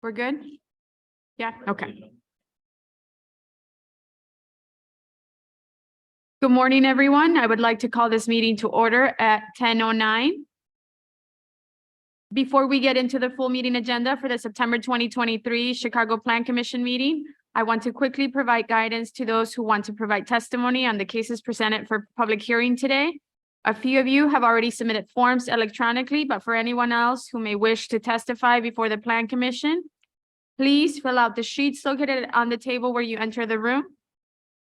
We're good? Yeah, okay. Good morning, everyone. I would like to call this meeting to order at 10:09. Before we get into the full meeting agenda for the September 2023 Chicago Plan Commission meeting, I want to quickly provide guidance to those who want to provide testimony on the cases presented for public hearing today. A few of you have already submitted forms electronically, but for anyone else who may wish to testify before the Plan Commission, please fill out the sheets located on the table where you enter the room.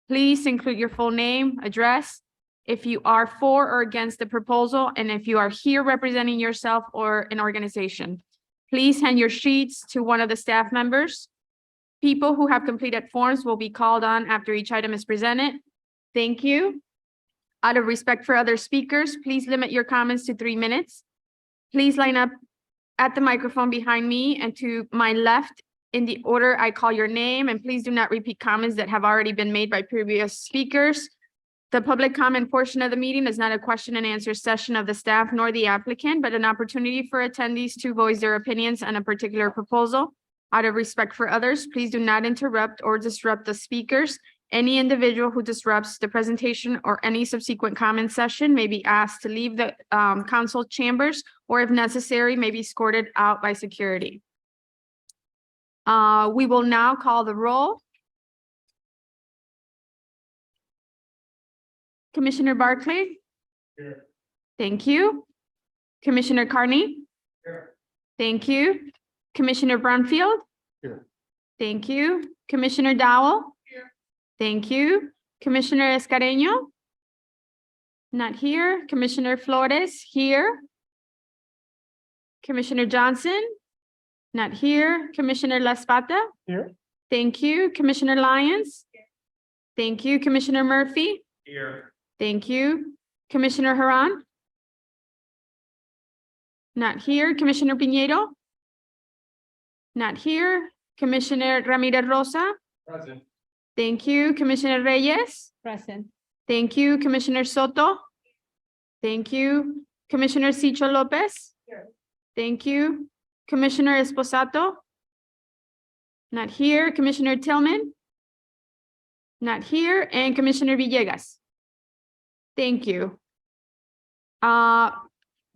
Please include your full name, address, if you are for or against the proposal, and if you are here representing yourself or an organization. Please hand your sheets to one of the staff members. People who have completed forms will be called on after each item is presented. Thank you. Out of respect for other speakers, please limit your comments to 3 minutes. Please line up at the microphone behind me and to my left in the order I call your name, and please do not repeat comments that have already been made by previous speakers. The public comment portion of the meeting is not a question and answer session of the staff nor the applicant, but an opportunity for attendees to voice their opinions on a particular proposal. Out of respect for others, please do not interrupt or disrupt the speakers. Any individual who disrupts the presentation or any subsequent comment session may be asked to leave the council chambers, or if necessary, may be escorted out by security. We will now call the roll. Commissioner Barclay? Here. Thank you. Commissioner Carney? Here. Thank you. Commissioner Brunfield? Here. Thank you. Commissioner Dowell? Here. Thank you. Commissioner Escareño? Not here. Commissioner Flores? Here. Commissioner Johnson? Not here. Commissioner La Spata? Here. Thank you. Commissioner Lyons? Thank you. Commissioner Murphy? Here. Thank you. Commissioner Haran? Not here. Commissioner Piñeiro? Not here. Commissioner Ramirez Rosa? Present. Thank you. Commissioner Reyes? Present. Thank you. Commissioner Soto? Thank you. Commissioner Cicho Lopez? Here. Thank you. Commissioner Esposato? Not here. Commissioner Tillman? Not here. And Commissioner Villegas? Thank you.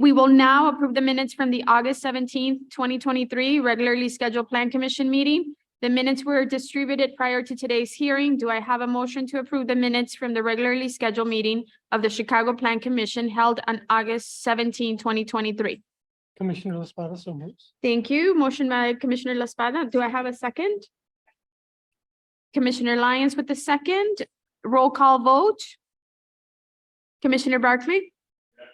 We will now approve the minutes from the August 17th, 2023 regularly scheduled Plan Commission meeting. The minutes were distributed prior to today's hearing. Do I have a motion to approve the minutes from the regularly scheduled meeting of the Chicago Plan Commission held on August 17, 2023? Commissioner Laspada, so moves. Thank you. Motion by Commissioner La Espada. Do I have a second? Commissioner Lyons with the second. Roll call vote. Commissioner Barclay? Yes.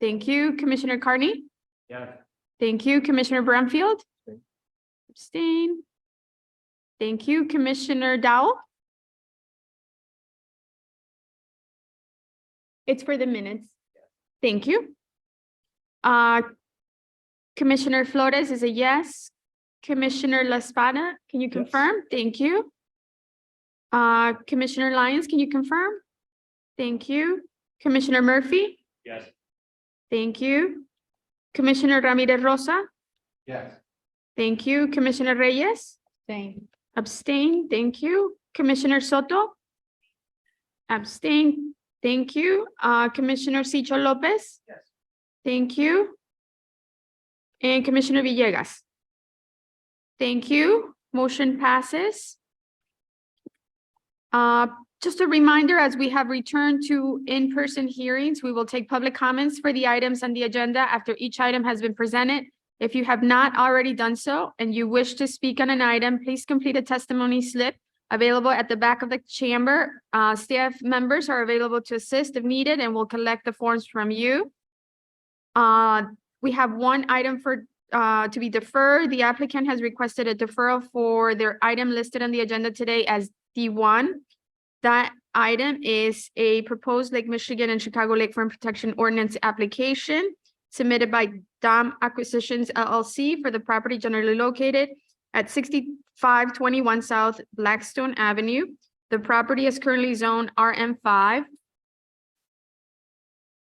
Thank you. Commissioner Carney? Yes. Thank you. Commissioner Brumfield? Abstain. Thank you. Commissioner Dowell? It's for the minutes. Thank you. Commissioner Flores is a yes. Commissioner La Espada, can you Yes. confirm? Thank you. Commissioner Lyons, can you confirm? Thank you. Commissioner Murphy? Yes. Thank you. Commissioner Ramirez Rosa? Yes. Thank you. Commissioner Reyes? Same. Abstain. Thank you. Commissioner Soto? Abstain. Thank you. Commissioner Cicho Lopez? Yes. Thank you. And Commissioner Villegas? Thank you. Motion passes. Just a reminder, as we have returned to in-person hearings, we will take public comments for the items on the agenda after each item has been presented. If you have not already done so and you wish to speak on an item, please complete a testimony slip available at the back of the chamber. Staff members are available to assist if needed and will collect the forms from you. We have one item to be deferred. The applicant has requested a deferral for their item listed on the agenda today as D1. That item is a proposed Lake Michigan and Chicago Lakefront Protection Ordinance application submitted by Dom Acquisitions LLC for the property generally located at 6521 South Blackstone Avenue. The property is currently zoned RM5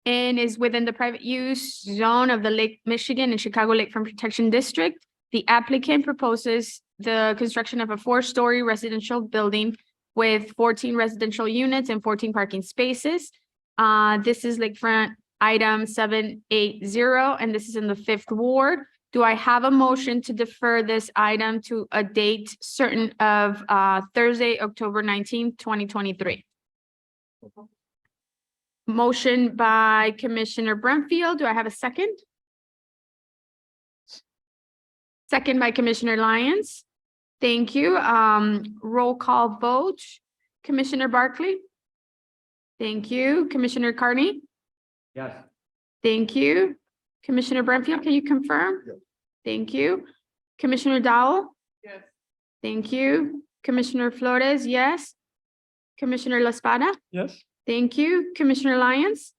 and is within the private use zone of the Lake Michigan and Chicago Lakefront Protection District. The applicant proposes the construction of a 4-story residential building with 14 residential units and 14 parking spaces. This is Lakefront item 780, and this is in the 5th ward. Do I have a motion to defer this item to a date certain of Thursday, October 19th, 2023? Motion by Commissioner Brumfield. Do I have a second? Second by Commissioner Lyons. Thank you. Roll call vote. Commissioner Barkley. Thank you. Commissioner Carney. Yes. Thank you. Commissioner Brumfield, can you confirm? Yes. Thank you. Commissioner Dowell. Yes. Thank you. Commissioner Flores, yes. Commissioner La Espada. Yes. Thank you. Commissioner Lyons.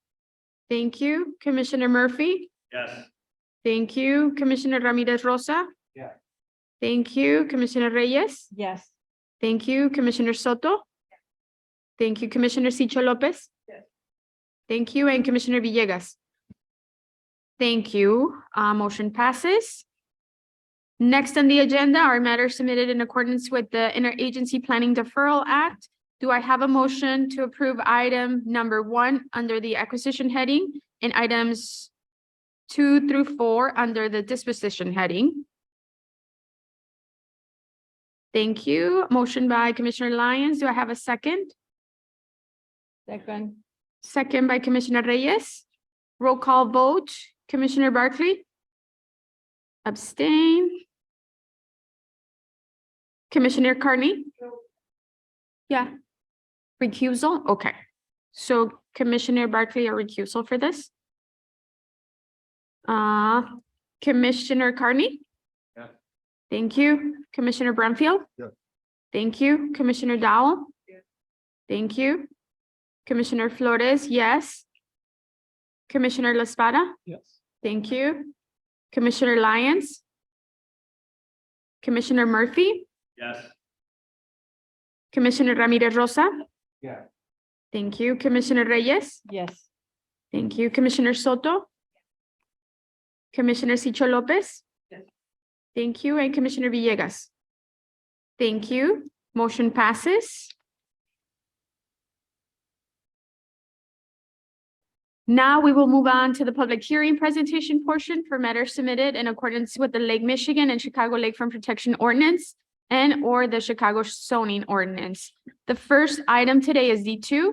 Thank you. Commissioner Murphy. Yes. Thank you. Commissioner Ramirez Rosa. Yes. Thank you. Commissioner Reyes. Yes. Thank you. Commissioner Soto. Thank you. Commissioner Sicho Lopez. Yes. Thank you. And Commissioner Villegas. Thank you. Motion passes. Next on the agenda are matters submitted in accordance with the Interagency Planning Deferral Act. Do I have a motion to approve item number 1 under the acquisition heading and items 2 through 4 under the disposition heading? Thank you. Motion by Commissioner Lyons. Do I have a second? Second. Second by Commissioner Reyes. Roll call vote. Commissioner Barkley. Abstain. Commissioner Carney. Yeah. Recusal. Okay. So Commissioner Barkley, a recusal for this. Commissioner Carney. Yeah. Thank you. Commissioner Brumfield. Yeah. Thank you. Commissioner Dowell. Yeah. Thank you. Commissioner Flores, yes. Commissioner La Espada. Yes. Thank you. Commissioner Lyons. Commissioner Murphy. Yes. Commissioner Ramirez Rosa. Yeah. Thank you. Commissioner Reyes. Yes. Thank you. Commissioner Soto. Commissioner Sicho Lopez. Yes. Thank you. And Commissioner Villegas. Thank you. Motion passes. Now we will move on to the public hearing presentation portion for matters submitted in accordance with the Lake Michigan and Chicago Lakefront Protection Ordinance and or the Chicago zoning ordinance. The first item today is D2.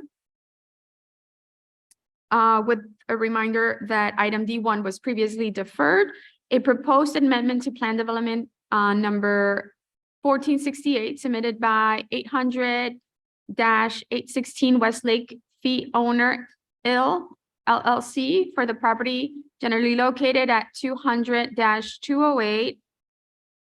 With a reminder that item D1 was previously deferred. A proposed amendment to plan development number 1468 submitted by 800-816 Westlake Fee Owner Ill LLC for the property generally located at 200-208,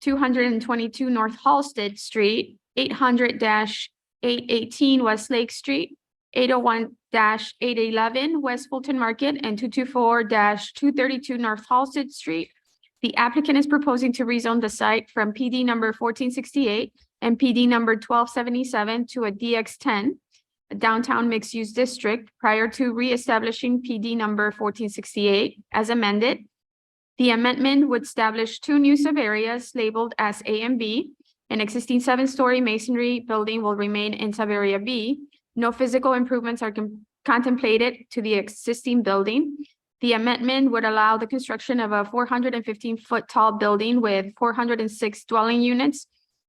222 North Halsted Street, 800-818 West Lake Street, 801-811 West Fulton Market, and 224-232 North Halsted Street. The applicant is proposing to rezone the site from PD number 1468 and PD number 1277 to a DX10, a downtown mixed-use district, prior to reestablishing PD number 1468 as amended. The amendment would establish 2 new sub-areas labeled as A and B. An existing 7-story masonry building will remain in sub-area B. No physical improvements are contemplated to the existing building. The amendment would allow the construction of a 415-foot tall building with 406 dwelling units,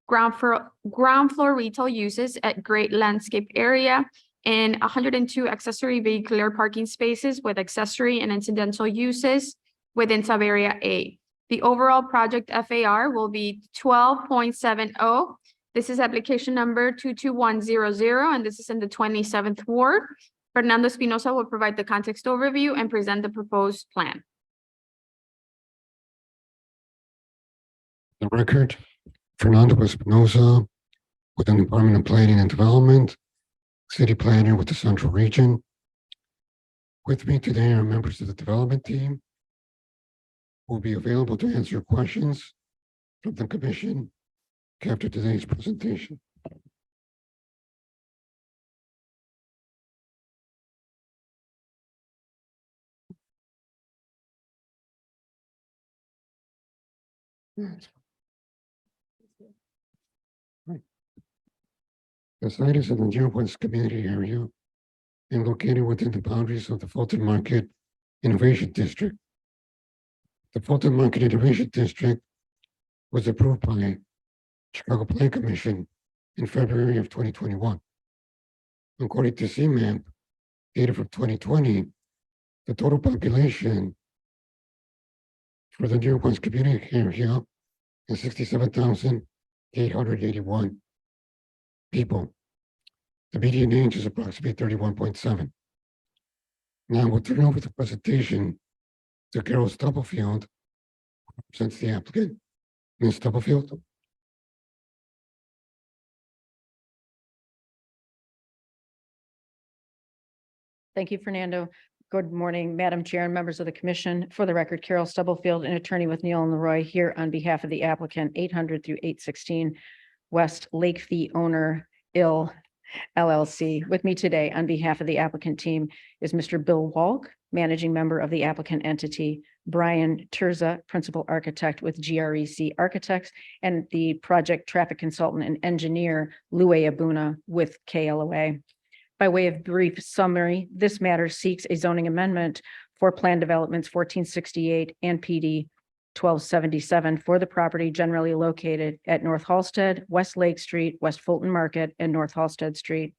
ground floor retail uses at great landscape area, and 102 accessory vehicular parking spaces with accessory and incidental uses within sub-area A. The overall project FAR will be 12.70. This is application number 22100, and this is in the 27th ward. Fernando Espinosa will provide the context overview and present the proposed plan. The record, Fernando Espinosa with the Department of Planning and Development, City Planner with the Central Region. With me today are members of the development team who will be available to answer questions from the commission after today's presentation. The site is in the Dearborn's community area and located within the boundaries of the Fulton Market Innovation District. The Fulton Market Innovation District was approved by Chicago Plan Commission in February of 2021. According to CMAP, data from 2020, the total population for the Dearborn's community area is 67,881 people. The median age is approximately 31.7. Now we'll turn over the presentation to Carol Stubblefield, who represents the applicant. Ms. Stubblefield. Thank you, Fernando. Good morning, Madam Chair and members of the commission. For the record, Carol Stubblefield, an attorney with Neal and Leroy, here on behalf of the applicant, 800 through 816 West Lake Fee owner IL LLC. With me today on behalf of the applicant team is Mr. Bill Walk, managing member of the applicant entity, Brian Terza, principal architect with GREC Architects, and the project traffic consultant and engineer, Lue Abuna with KLOA. By way of brief summary, this matter seeks a zoning amendment for plan developments 1468 and PD 1277 for the property generally located at North Halsted, West Lake Street, West Fulton Market, and North Halsted Street.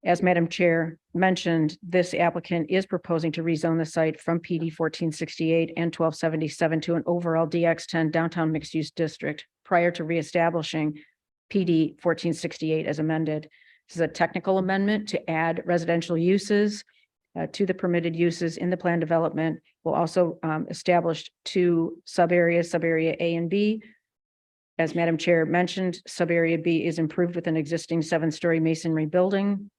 As Madam Chair mentioned, this applicant is proposing to rezone the site from PD 1468 and 1277 to an overall DX10 downtown mixed-use district prior to reestablishing PD 1468 as amended. This is a technical amendment to add residential uses to the permitted uses in the plan development. Will also establish two sub-areas, sub-area A and B. As Madam Chair mentioned, sub-area B is improved with an existing 7-story masonry building.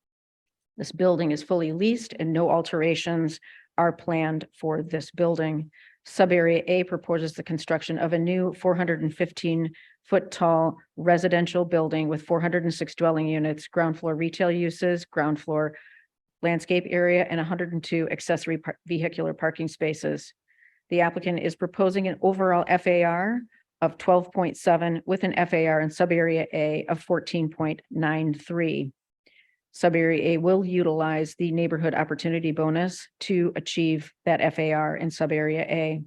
This building is fully leased and no alterations are planned for this building. Sub-area A proposes the construction of a new 415-foot tall residential building with 406 dwelling units, ground floor retail uses, ground floor landscape area, and 102 accessory vehicular parking spaces. The applicant is proposing an overall FAR of 12.7 with an FAR in sub-area A of 14.93. Sub-area A will utilize the neighborhood opportunity bonus to achieve that FAR in sub-area A.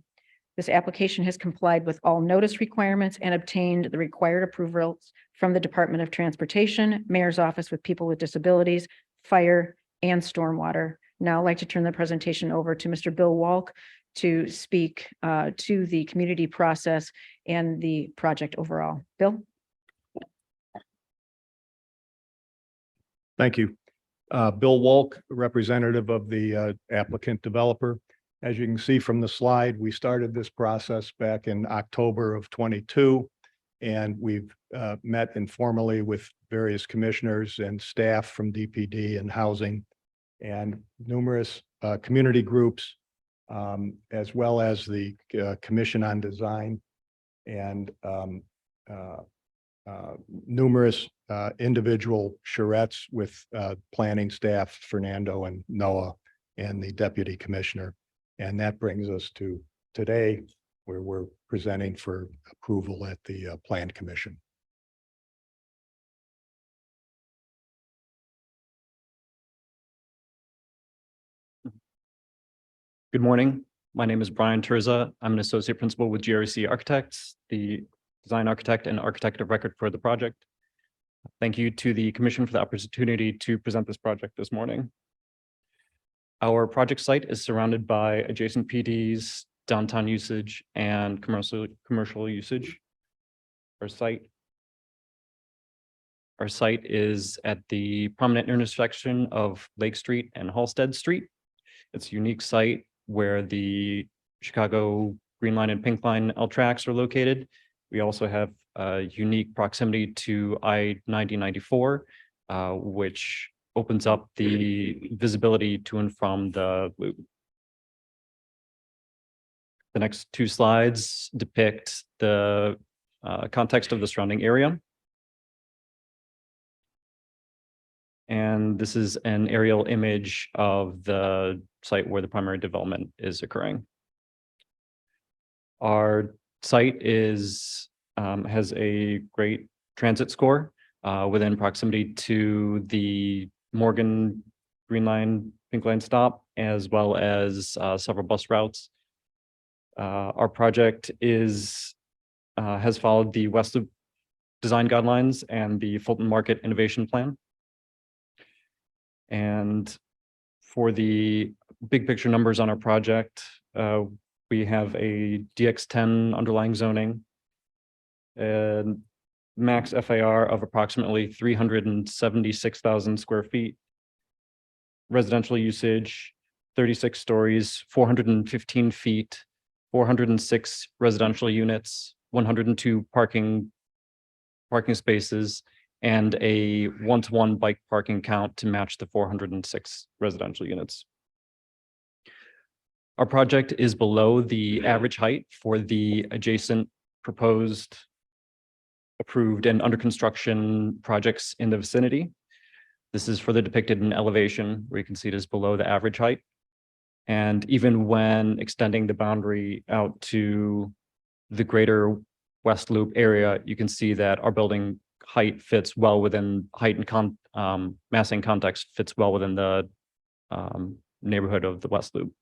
This application has complied with all notice requirements and obtained the required approvals from the Department of Transportation, Mayor's Office with People with Disabilities, Fire, and Stormwater. Now I'd like to turn the presentation over to Mr. Bill Walk to speak to the community process and the project overall. Bill? Thank you. Bill Walk, representative of the applicant developer. As you can see from the slide, we started this process back in October of 22, and we've met informally with various commissioners and staff from DPD and housing and numerous community groups, as well as the Commission on Design and numerous individual charrettes with planning staff, Fernando and Noah, and the deputy commissioner. And that brings us to today, where we're presenting for approval at the Plan Commission. Good morning. My name is Brian Terza. I'm an associate principal with GREC Architects, the design architect and architect of record for the project. Thank you to the commission for the opportunity to present this project this morning. Our project site is surrounded by adjacent PDs, downtown usage, and commercial usage. Our site is at the prominent intersection of Lake Street and Halsted Street. It's a unique site where the Chicago Green Line and Pink Line L tracks are located. We also have a unique proximity to I-9094, which opens up the visibility to and from the loop. The next two slides depict the context of the surrounding area. And this is an aerial image of the site where the primary development is occurring. Our site has a great transit score. within proximity to the Morgan Green Line, Pink Line stop, as well as several bus routes. Our project has followed the West Loop design guidelines and the Fulton Market Innovation Plan. And for the big picture numbers on our project, we have a DX10 underlying zoning, and max FAR of approximately 376,000 square feet. Residential usage, 36 stories, 415 feet, 406 residential units, 102 parking spaces, and a 1-to-1 bike parking count to match the 406 residential units. Our project is below the average height for the adjacent proposed, approved, and under construction projects in the vicinity. This is further depicted in elevation, where you can see it is below the average height. And even when extending the boundary out to the greater West Loop area, you can see that our building height fits well within massing context fits well within the neighborhood of the West Loop.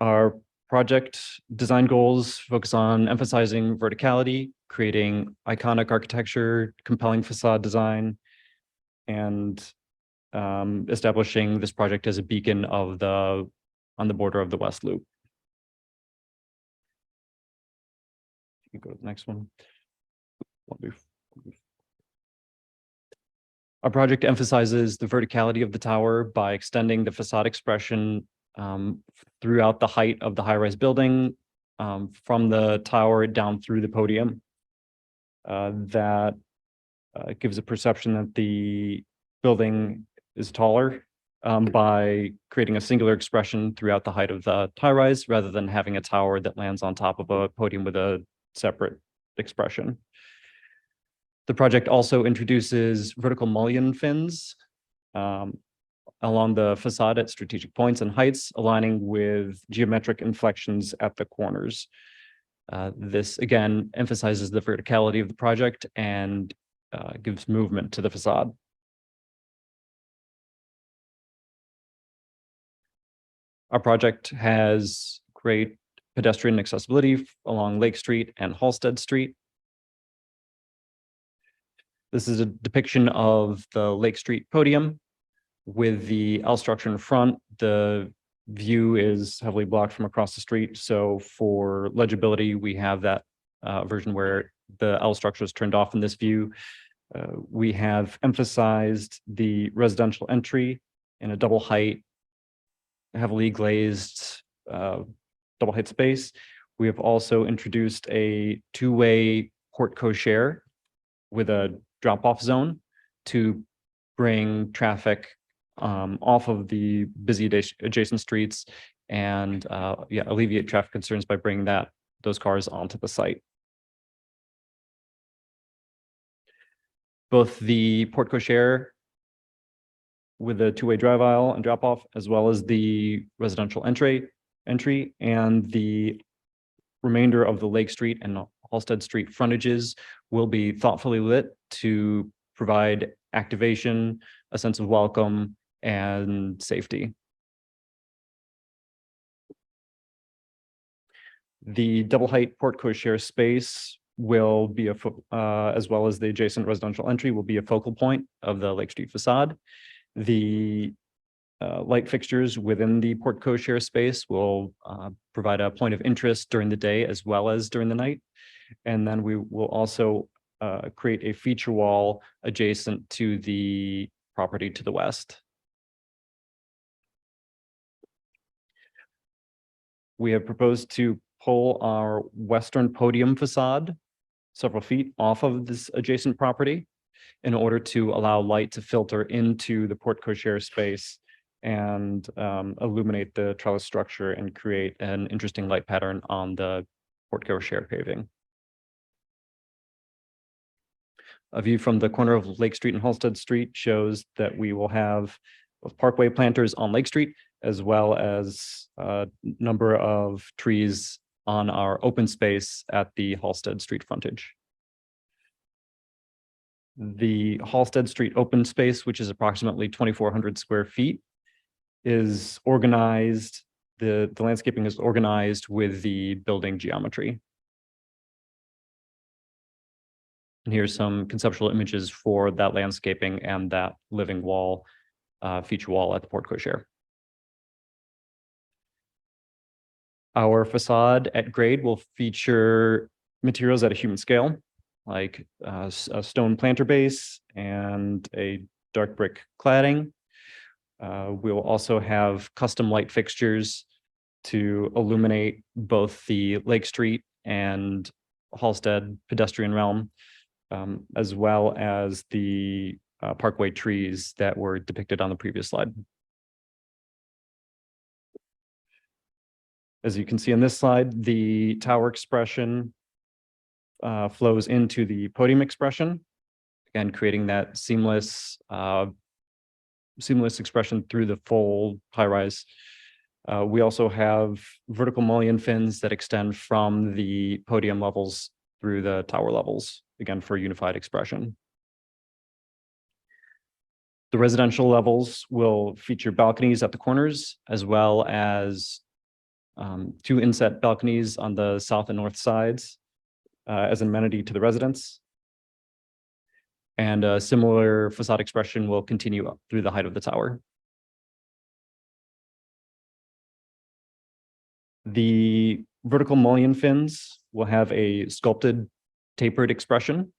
Our project design goals focus on emphasizing verticality, creating iconic architecture, compelling facade design, and establishing this project as a beacon on the border of the West Loop. You can go to the next one. Our project emphasizes the verticality of the tower by extending the facade expression throughout the height of the high-rise building, from the tower down through the podium. That gives a perception that the building is taller by creating a singular expression throughout the height of the high-rise, rather than having a tower that lands on top of a podium with a separate expression. The project also introduces vertical mullion fins along the facade at strategic points and heights, aligning with geometric inflections at the corners. This again emphasizes the verticality of the project and gives movement to the facade. Our project has great pedestrian accessibility along Lake Street and Halsted Street. This is a depiction of the Lake Street podium with the L structure in front. The view is heavily blocked from across the street. So for legibility, we have that version where the L structure is turned off in this view. We have emphasized the residential entry in a double height, heavily glazed double height space. We have also introduced a two-way porte cochere with a drop-off zone to bring traffic off of the busy adjacent streets and alleviate traffic concerns by bringing those cars onto the site. Both the porte cochere with a two-way drive aisle and drop off, as well as the residential entry and the remainder of the Lake Street and Halsted Street frontages will be thoughtfully lit to provide activation, a sense of welcome, and safety. The double height porte cochere space will be as well as the adjacent residential entry will be a focal point of the Lake Street facade. The light fixtures within the porte cochere space will provide a point of interest during the day as well as during the night. And then we will also create a feature wall adjacent to the property to the west. We have proposed to pull our western podium facade several feet off of this adjacent property in order to allow light to filter into the porte cochere space and illuminate the trellis structure and create an interesting light pattern on the porte cochere paving. A view from the corner of Lake Street and Halsted Street shows that we will have both parkway planters on Lake Street, as well as a number of trees on our open space at the Halsted Street frontage. The Halsted Street open space, which is approximately 2,400 square feet, is organized, the landscaping is organized with the building geometry. And here's some conceptual images for that landscaping and that living wall, feature wall at the porte cochere. Our facade at grade will feature materials at a human scale, like a stone planter base and a dark brick cladding. We will also have custom light fixtures to illuminate both the Lake Street and Halsted pedestrian realm, as well as the parkway trees that were depicted on the previous slide. As you can see on this slide, the tower expression flows into the podium expression, again, creating that seamless expression through the full high rise. We also have vertical mullion fins that extend from the podium levels through the tower levels, again, for unified expression. The residential levels will feature balconies at the corners, as well as 2 inset balconies on the south and north sides as an amenity to the residents. And a similar facade expression will continue up through the height of the tower. The vertical mullion fins will have a sculpted tapered expression,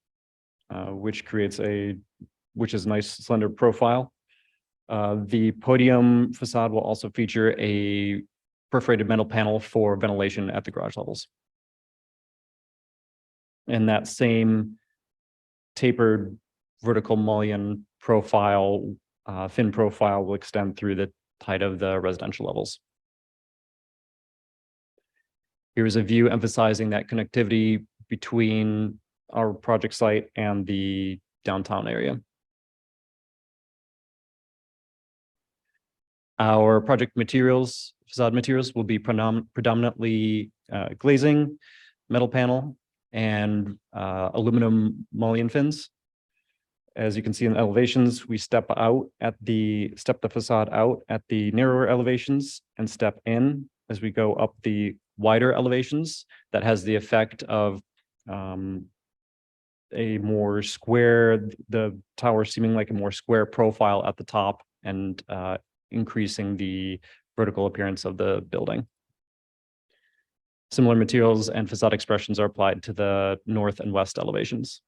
which is a nice slender profile. The podium facade will also feature a perforated metal panel for ventilation at the garage levels. And that same tapered vertical mullion profile, fin profile will extend through the height of the residential levels. Here's a view emphasizing that connectivity between our project site and the downtown area. Our project materials, facade materials, will be predominantly glazing, metal panel, and aluminum mullion fins. As you can see in the elevations, we step the facade out at the narrower elevations and step in as we go up the wider elevations. That has the effect of a more square, the tower seeming like a more square profile at the top, and increasing the vertical appearance of the building. Similar materials and facade expressions are applied to the north and west elevations.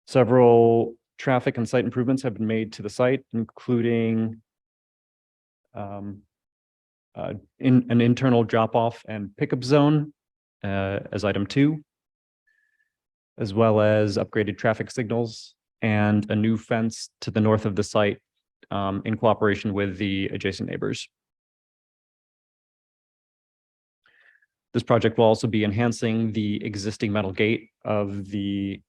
Several traffic and site improvements have been made to the site, including in an internal drop-off and pickup zone as item 2, as well as upgraded traffic signals and a new fence to the north of the site in cooperation with the adjacent neighbors. This project will also be enhancing the existing metal gate of the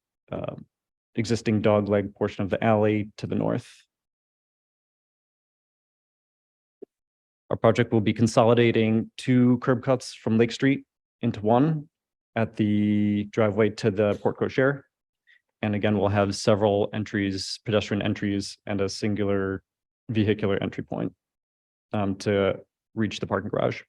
existing dogleg portion of the alley to the north. Our project will be consolidating 2 curb cuts from Lake Street into one at the driveway to the porte cochere. And again, we'll have several entries, pedestrian entries, and a singular vehicular entry point to reach the parking garage.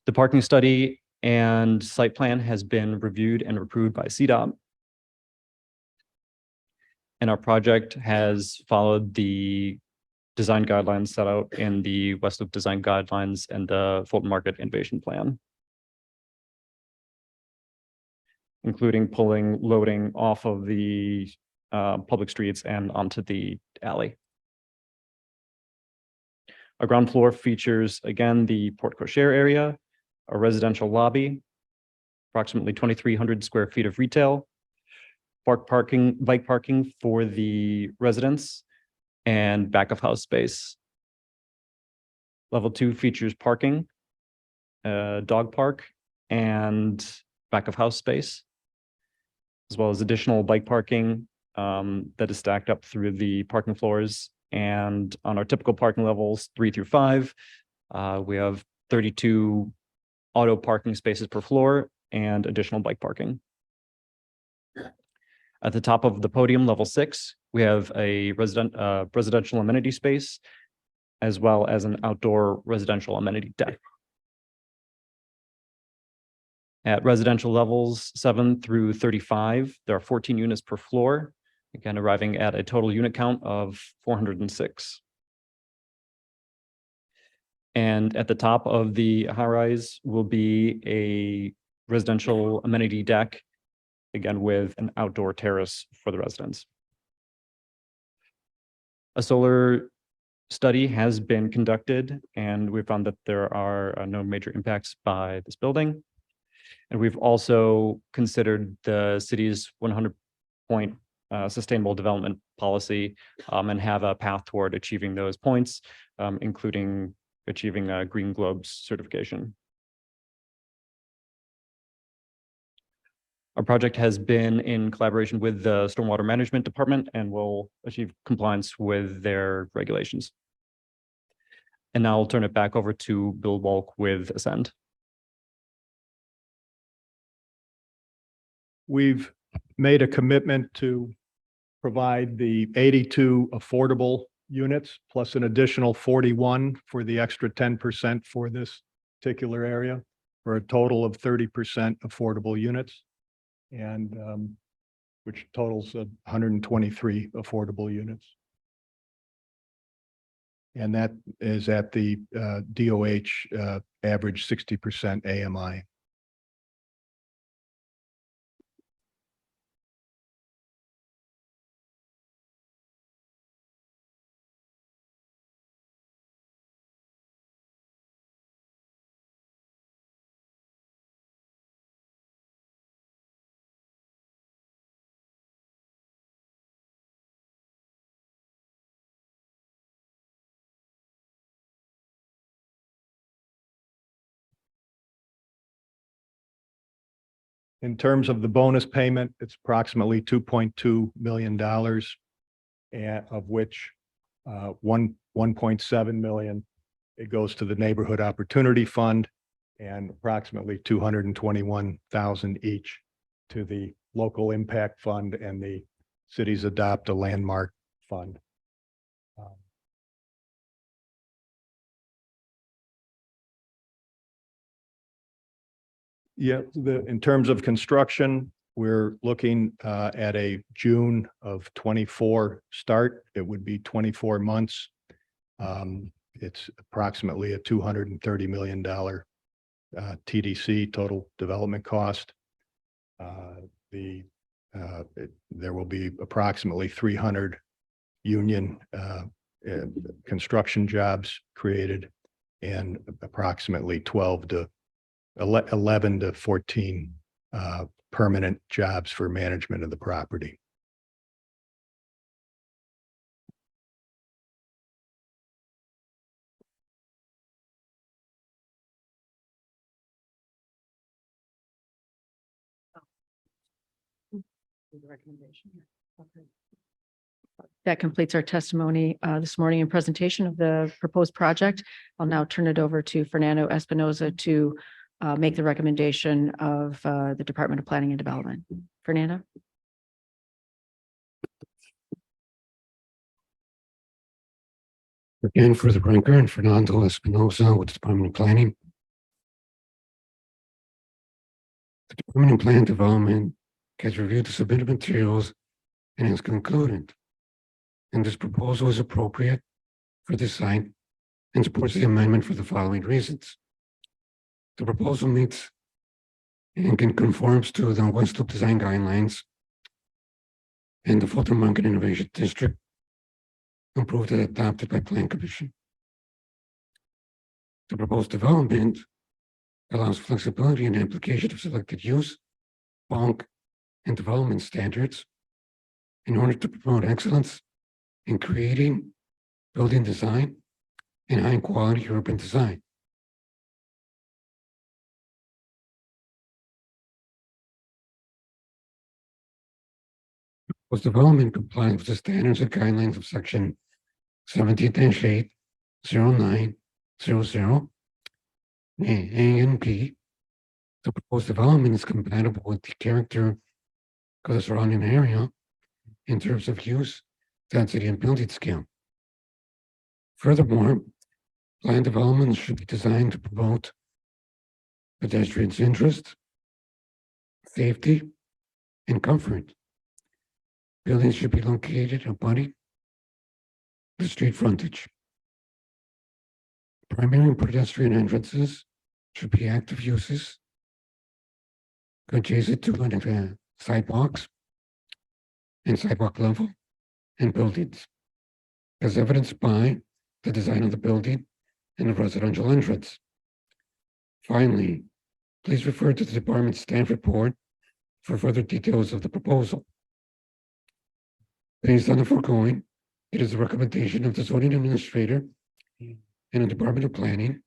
The parking study and site plan has been reviewed and approved by CDOT. And our project has followed the design guidelines set out in the West Loop Design Guidelines and the Fulton Market Innovation Plan, including pulling loading off of the public streets and onto the alley. Our ground floor features, again, the porte cochere area, a residential lobby, approximately 2,300 square feet of retail, bike parking for the residents, and back of house space. Level 2 features parking, dog park, and back of house space, as well as additional bike parking that is stacked up through the parking floors. And on our typical parking levels 3 through 5, we have 32 auto parking spaces per floor and additional bike parking. At the top of the podium, level 6, we have a residential amenity space, as well as an outdoor residential amenity deck. At residential levels 7 through 35, there are 14 units per floor, again, arriving at a total unit count of 406. And at the top of the high-rise will be a residential amenity deck, again, with an outdoor terrace for the residents. A solar study has been conducted, and we found that there are no major impacts by this building. And we've also considered the city's 100-point sustainable development policy and have a path toward achieving those points, including achieving a Green Globes certification. Our project has been in collaboration with the Stormwater Management Department and will achieve compliance with their regulations. And now I'll turn it back over to Bill Walk with Ascend. We've made a commitment to provide the 82 affordable units plus an additional 41 for the extra 10% for this particular area, for a total of 30% affordable units, and which totals 123 affordable units. And that is at the DOH average 60% AMI. In terms of the bonus payment, it's approximately $2.2 million, and of which 1.7 million, it goes to the Neighborhood Opportunity Fund, and approximately 221,000 each to the Local Impact Fund and the Cities Adopt a Landmark Fund. Yeah, in terms of construction, we're looking at a June of 24 start. It would be 24 months. It's approximately a $230 million TDC, total development cost. There will be approximately 300 union construction jobs created and approximately 11 to 14 permanent jobs for management of the property. That completes our testimony this morning and presentation of the proposed project. I'll now turn it over to Fernando Espinoza to make the recommendation of the Department of Planning and Development. Fernando? Again, for the record, Fernando Espinoza with the Department of Planning. The Department of Plan and Development has reviewed the submitted materials and has concluded, and this proposal is appropriate for this site and supports the amendment for the following reasons. The proposal meets and conforms to the West Loop design guidelines and the Fulton Market Innovation District approved and adopted by Plan Commission. The proposed development allows flexibility in application of selected use, bulk, and development standards in order to promote excellence in creating building design and high-quality urban design. Was development complies with the standards and guidelines of section 17-8, 0900, A and B, the proposed development is compatible with the character of the surrounding area in terms of use, density, and building scale. Furthermore, planned development should be designed to promote pedestrians' interest, safety, and comfort. Buildings should be located abutting the street frontage. Primary pedestrian entrances should be active uses adjacent to sidewalks and sidewalk level and buildings, as evidenced by the design of the building and the residential entrance. Finally, please refer to the department's staff report for further details of the proposal. Based on the foregoing, it is the recommendation of the zoning administrator and the Department of Planning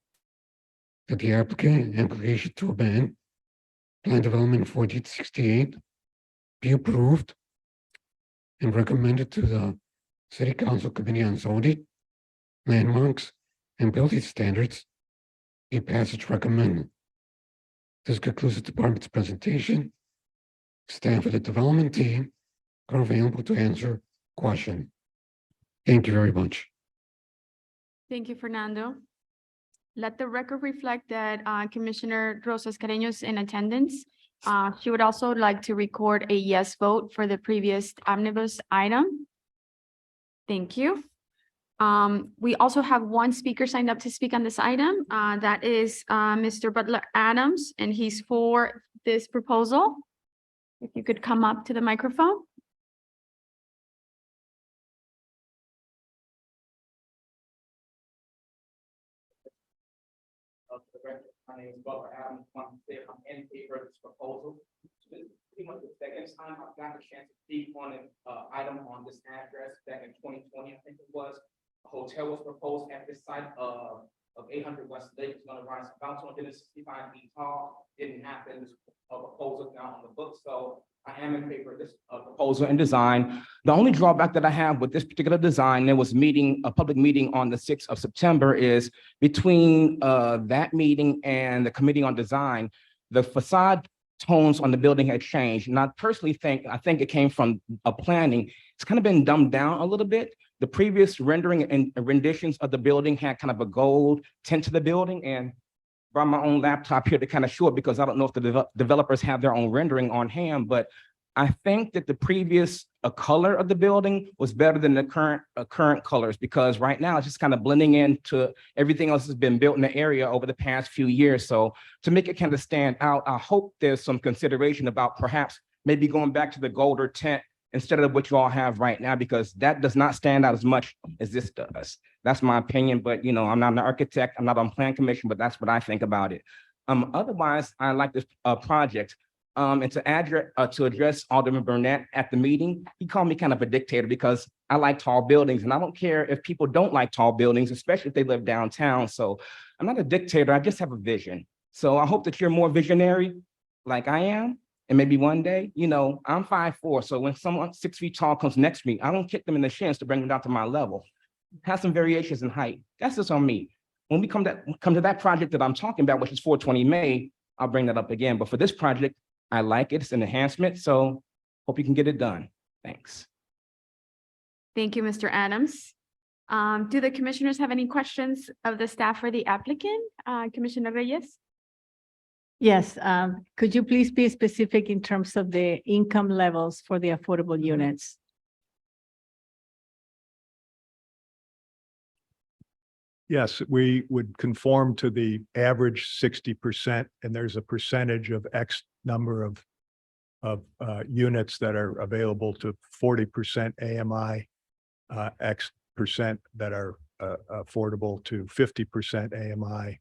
that the application to amend plan development 1468 be approved and recommended to the City Council Committee on Zoning, Landmarks, and Building Standards. A passage recommended. This concludes the department's presentation. Staff of the development team are available to answer questions. Thank you very much. Thank you, Fernando. Let the record reflect that Commissioner Rosas Carreño is in attendance. She would also like to record a yes vote for the previous omnibus item. Thank you. We also have one speaker signed up to speak on this item. That is Mr. Butler Adams, and he's for this proposal. If you could come up to the microphone. My name is Butler Adams. I want to say if I'm in favor of this proposal. This is pretty much the second time I've gotten a chance to speak on an item on this address. Back in 2020, I think it was. A hotel was proposed at this site of 800 West Lake. It's going to rise about 265 feet tall. Didn't happen. This proposal is now on the book, so I am in favor of this proposal and design. The only drawback that I have with this particular design, there was a public meeting on the 6th of September, is between that meeting and the committee on design, the facade tones on the building had changed. And I personally I think it came from a planning. It's kind of been dumbed down a little bit. The previous rendering and renditions of the building had kind of a gold tint to the building, and brought my own laptop here to kind of show it because I don't know if the developers have their own rendering on hand, but I think that the previous color of the building was better than the current colors, because right now it's just kind of blending into everything else that's been built in the area over the past few years. So to make it kind of stand out, I hope there's some consideration about perhaps maybe going back to the golder tint instead of what you all have right now, because that does not stand out as much as this does. That's my opinion, but you know, I'm not an architect, I'm not on plan commission, but that's what I think about it. Otherwise, I like this project. And to address Alderman Burnett at the meeting, he called me kind of a dictator because I like tall buildings, and I don't care if people don't like tall buildings, especially if they live downtown. So I'm not a dictator, I just have a vision. So I hope that you're more visionary like I am. And maybe one day, you know, I'm 5'4", so when someone 6 feet tall comes next to me, I don't kick them in the shins to bring them down to my level. Have some variations in height. That's just on me. When we come to that project that I'm talking about, which is 420 May, I'll bring that up again. But for this project, I like it. It's an enhancement. So hope you can get it done. Thanks. Thank you, Mr. Adams. Do the commissioners have any questions of the staff or the applicant? Commissioner Reyes? Yes, could you please be specific in terms of the income levels for the affordable units? Yes, we would conform to the average 60%, and there's a percentage of X number of units that are available to 40% AMI, X percent that are affordable to 50% AMI,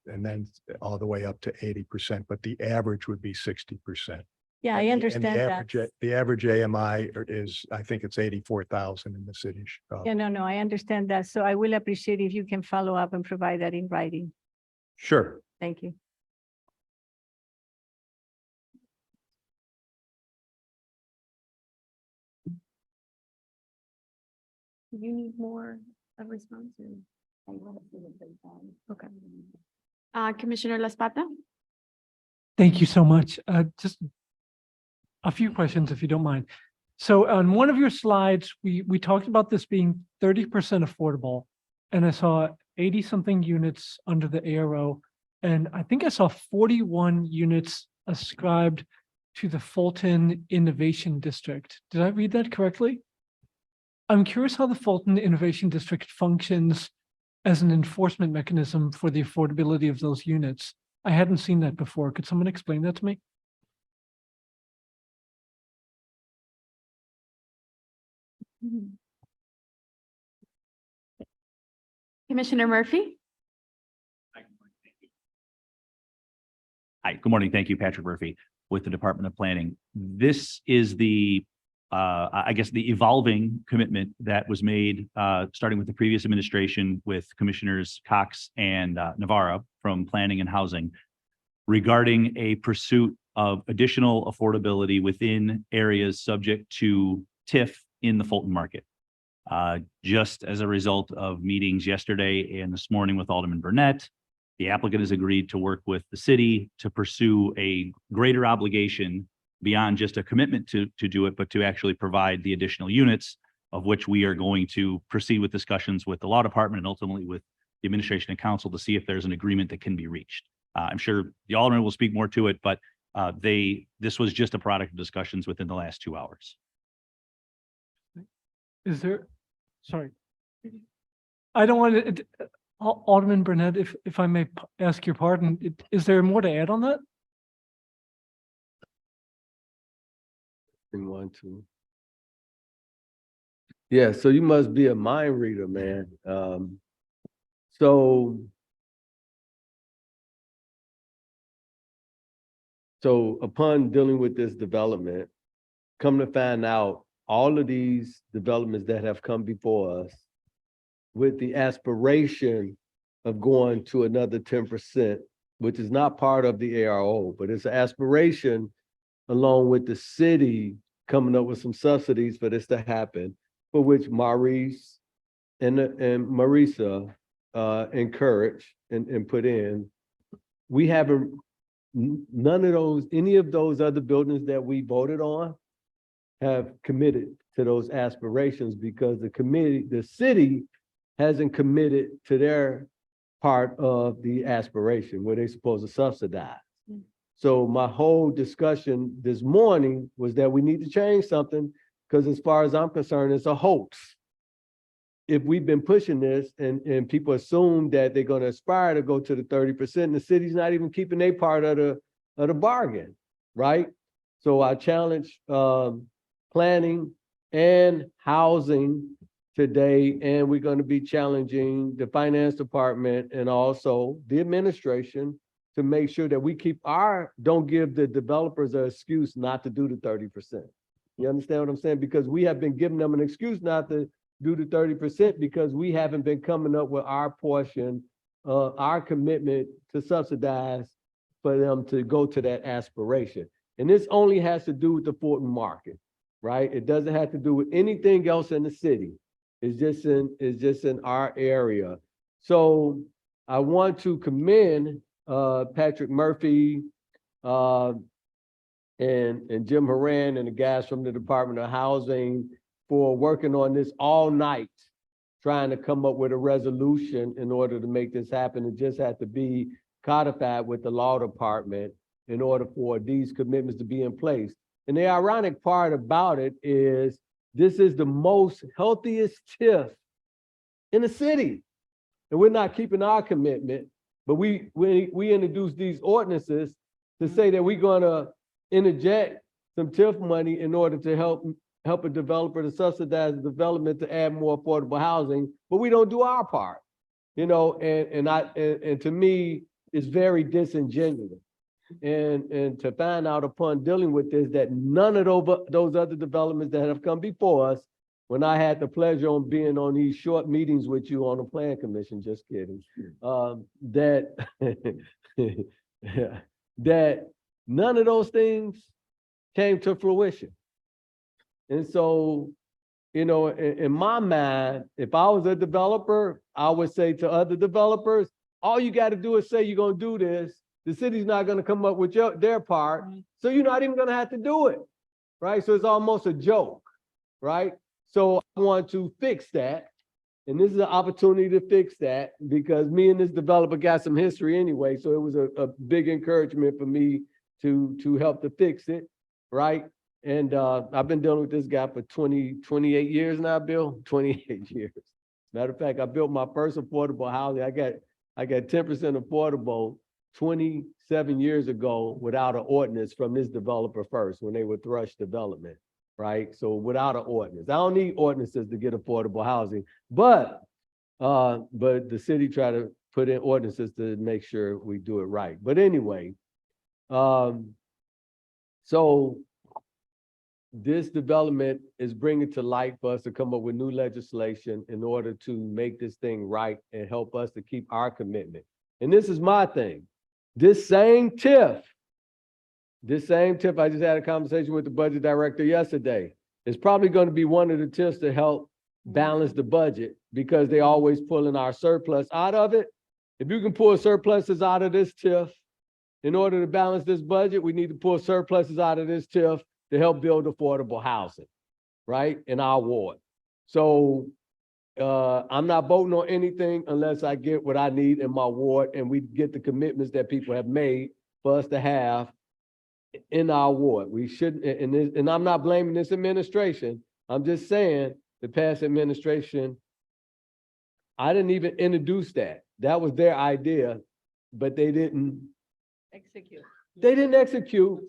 and then all the way up to 80%, but the average would be 60%. Yeah, I understand that. The average AMI is, I think it's 84,000 in the city of Chicago. Yeah, no, I understand that. So I will appreciate if you can follow up and provide that in writing. Sure. Thank you. You need more of response? Okay. Commissioner La Spata? Thank you so much. Just a few questions, if you don't mind. So on one of your slides, we talked about this being 30% affordable. And I saw 80-something units under the ARO. And I think I saw 41 units ascribed to the Fulton Innovation District. Did I read that correctly? I'm curious how the Fulton Innovation District functions as an enforcement mechanism for the affordability of those units. I hadn't seen that before. Could someone explain that to me? Commissioner Murphy? Hi, good morning. Thank you, Patrick Murphy with the Department of Planning. This is the, I guess, the evolving commitment that was made, starting with the previous administration with Commissioners Cox and Navarra from Planning and Housing regarding a pursuit of additional affordability within areas subject to TIF in the Fulton market. Just as a result of meetings yesterday and this morning with Alderman Burnett, the applicant has agreed to work with the city to pursue a greater obligation beyond just a commitment to do it, but to actually provide the additional units, of which we are going to proceed with discussions with the law department and ultimately with the administration and council to see if there's an agreement that can be reached. I'm sure the alderman will speak more to it, but this was just a product of discussions within the last 2 hours. Is there, sorry. I don't want to, Alderman Burnett, if I may ask your pardon, is there more to add on that? In 1, 2. Yeah, so you must be a mind reader, man. So upon dealing with this development, come to find out all of these developments that have come before us with the aspiration of going to another 10%, which is not part of the ARO, but it's an aspiration along with the city coming up with some subsidies for this to happen, for which Maurice and Marisa encouraged and put in. We haven't, any of those other buildings that we voted on have committed to those aspirations because the city hasn't committed to their part of the aspiration where they're supposed to subsidize. So my whole discussion this morning was that we need to change something because as far as I'm concerned, it's a hoax. If we've been pushing this and people assume that they're going to aspire to go to the 30%, and the city's not even keeping their part of the bargain, right? So I challenge planning and housing today, and we're going to be challenging the finance department and also the administration to make sure that we don't give the developers an excuse not to do the 30%. You understand what I'm saying? Because we have been giving them an excuse not to do the 30% because we haven't been coming up with our portion, our commitment to subsidize for them to go to that aspiration. And this only has to do with the Fulton market, right? It doesn't have to do with anything else in the city. It's just in our area. So I want to commend Patrick Murphy and Jim Horan and the guys from the Department of Housing for working on this all night, trying to come up with a resolution in order to make this happen. It just had to be codified with the law department in order for these commitments to be in place. And the ironic part about it is this is the most healthiest TIF in the city. And we're not keeping our commitment, but we introduced these ordinances to say that we're gonna interject some TIF money in order to help a developer to subsidize the development to add more affordable housing, but we don't do our part, you know, and to me, it's very disingenuous. And to find out upon dealing with this, that none of those other developments that have come before us, when I had the pleasure on being on these short meetings with you on the Plan Commission, just kidding, that none of those things came to fruition. And so, you know, in my mind, if I was a developer, I would say to other developers, all you got to do is say you're going to do this, The city's not gonna come up with their part, so you're not even gonna have to do it, right? So it's almost a joke, right? So I want to fix that. And this is an opportunity to fix that because me and this developer got some history anyway. So it was a big encouragement for me to help to fix it, right? And I've been dealing with this guy for 28 years now, Bill, 28 years. Matter of fact, I built my first affordable housing. I got 10% affordable 27 years ago without an ordinance from this developer first when they were Thrush Development, right? So without an ordinance. I don't need ordinances to get affordable housing, but the city try to put in ordinances to make sure we do it right. But anyway, so this development is bringing to light for us to come up with new legislation in order to make this thing right and help us to keep our commitment. And this is my thing. This same TIF, I just had a conversation with the budget director yesterday. It's probably going to be one of the TIFs to help balance the budget because they always pulling our surplus out of it. If you can pull surpluses out of this TIF, in order to balance this budget, we need to pull surpluses out of this TIF to help build affordable housing, right, in our ward. So I'm not voting on anything unless I get what I need in my ward and we get the commitments that people have made for us to have in our ward. We shouldn't, and I'm not blaming this administration. I'm just saying the past administration, I didn't even introduce that. That was their idea, but they didn't Execute. They didn't execute.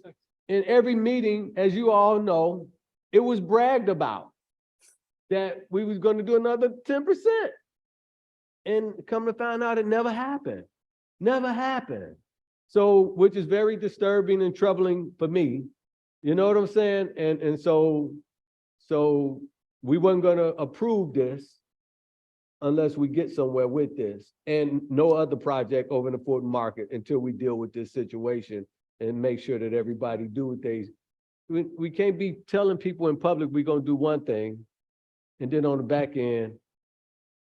In every meeting, as you all know, it was bragged about that we was going to do another 10%. And come to find out, it never happened. Never happened. So, which is very disturbing and troubling for me. You know what I'm saying? And so we weren't going to approve this unless we get somewhere with this, and no other project over in the Fulton Market until we deal with this situation and make sure that everybody do what we can't be telling people in public we're going to do one thing, and then on the back end,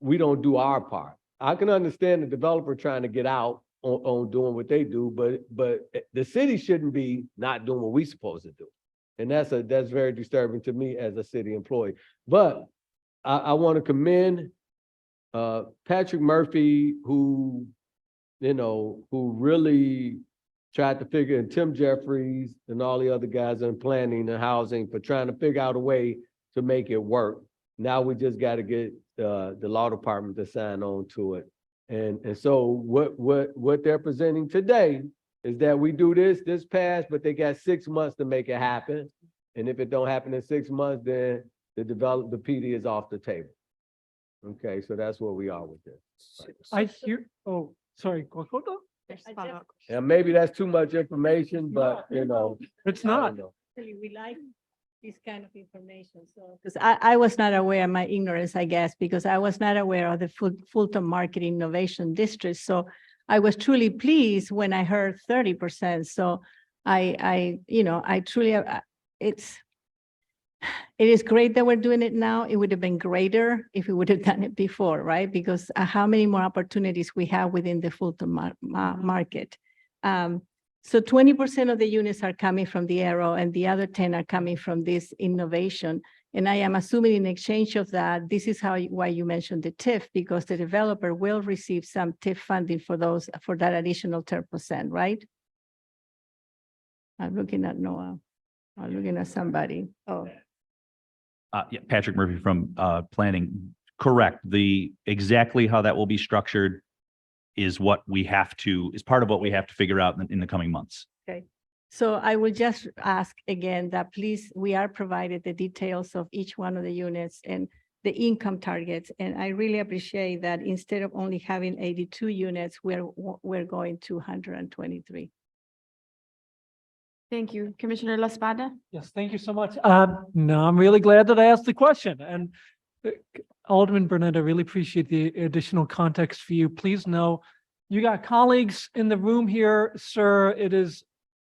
we don't do our part. I can understand the developer trying to get out on doing what they do, but the city shouldn't be not doing what we're supposed to do. And that's very disturbing to me as a city employee. But I want to commend Patrick Murphy, who really tried to figure, and Tim Jeffries and all the other guys in planning and housing for trying to figure out a way to make it work. Now we just got to get the law department to sign on to it. And so what they're presenting today is that we do this passed, but they got 6 months to make it happen. And if it don't happen in 6 months, then the PD is off the table. Okay, so that's where we are with this. I hear, oh, sorry, hold on. Yeah, maybe that's too much information, but It's I not. don't know. We like this kind of information, so. Because I was not aware, my ignorance, I guess, because I was not aware of the Fulton Market Innovation District. So I was truly pleased when I heard 30%. So I truly, it is great that we're doing it now. It would have been greater if we would have done it before, right? Because how many more opportunities we have within the Fulton market. So 20% of the units are coming from the Arrow and the other 10 are coming from this innovation. And I am assuming in exchange of that, this is why you mentioned the TIF, because the developer will receive some TIF funding for that additional 10%, right? I'm looking at Noah. I'm looking at somebody. Oh. Yeah, Patrick Murphy from planning. Correct. Exactly how that will be structured is part of what we have to figure out in the coming months. Okay. So I will just ask again that please, we are provided the details of each one of the units and the income targets. And I really appreciate that instead of only having 82 units, we're going to 123. Thank you. Commissioner La Espada? Yes, thank you so much. No, I'm really glad that I asked the question. And Alderman Burnett, I really appreciate the additional context for you. Please know you got colleagues in the room here, sir. It is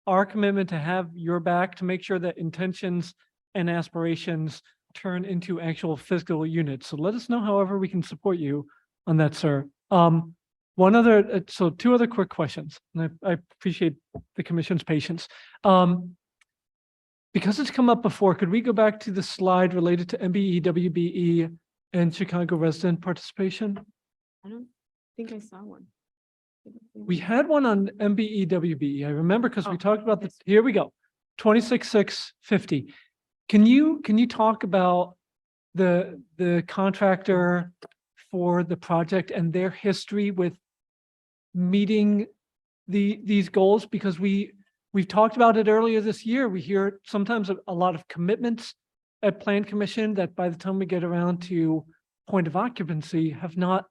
our commitment to have your back to make sure that intentions and aspirations turn into actual fiscal units. So let us know however we can support you on that, sir. One other, so two other quick questions, and I appreciate the commission's patience. Because it's come up before, could we go back to the slide related to MBE, WBE, and Chicago resident participation? I don't think I saw one. We had one on MBE, WBE. I remember because we Oh, talked about this. yes. Here we go. 26,650. Can you talk about the contractor for the project and their history with meeting these goals? Because we've talked about it earlier this year. We hear sometimes a lot of commitments at Plan Commission that by the time we get around to point of occupancy have not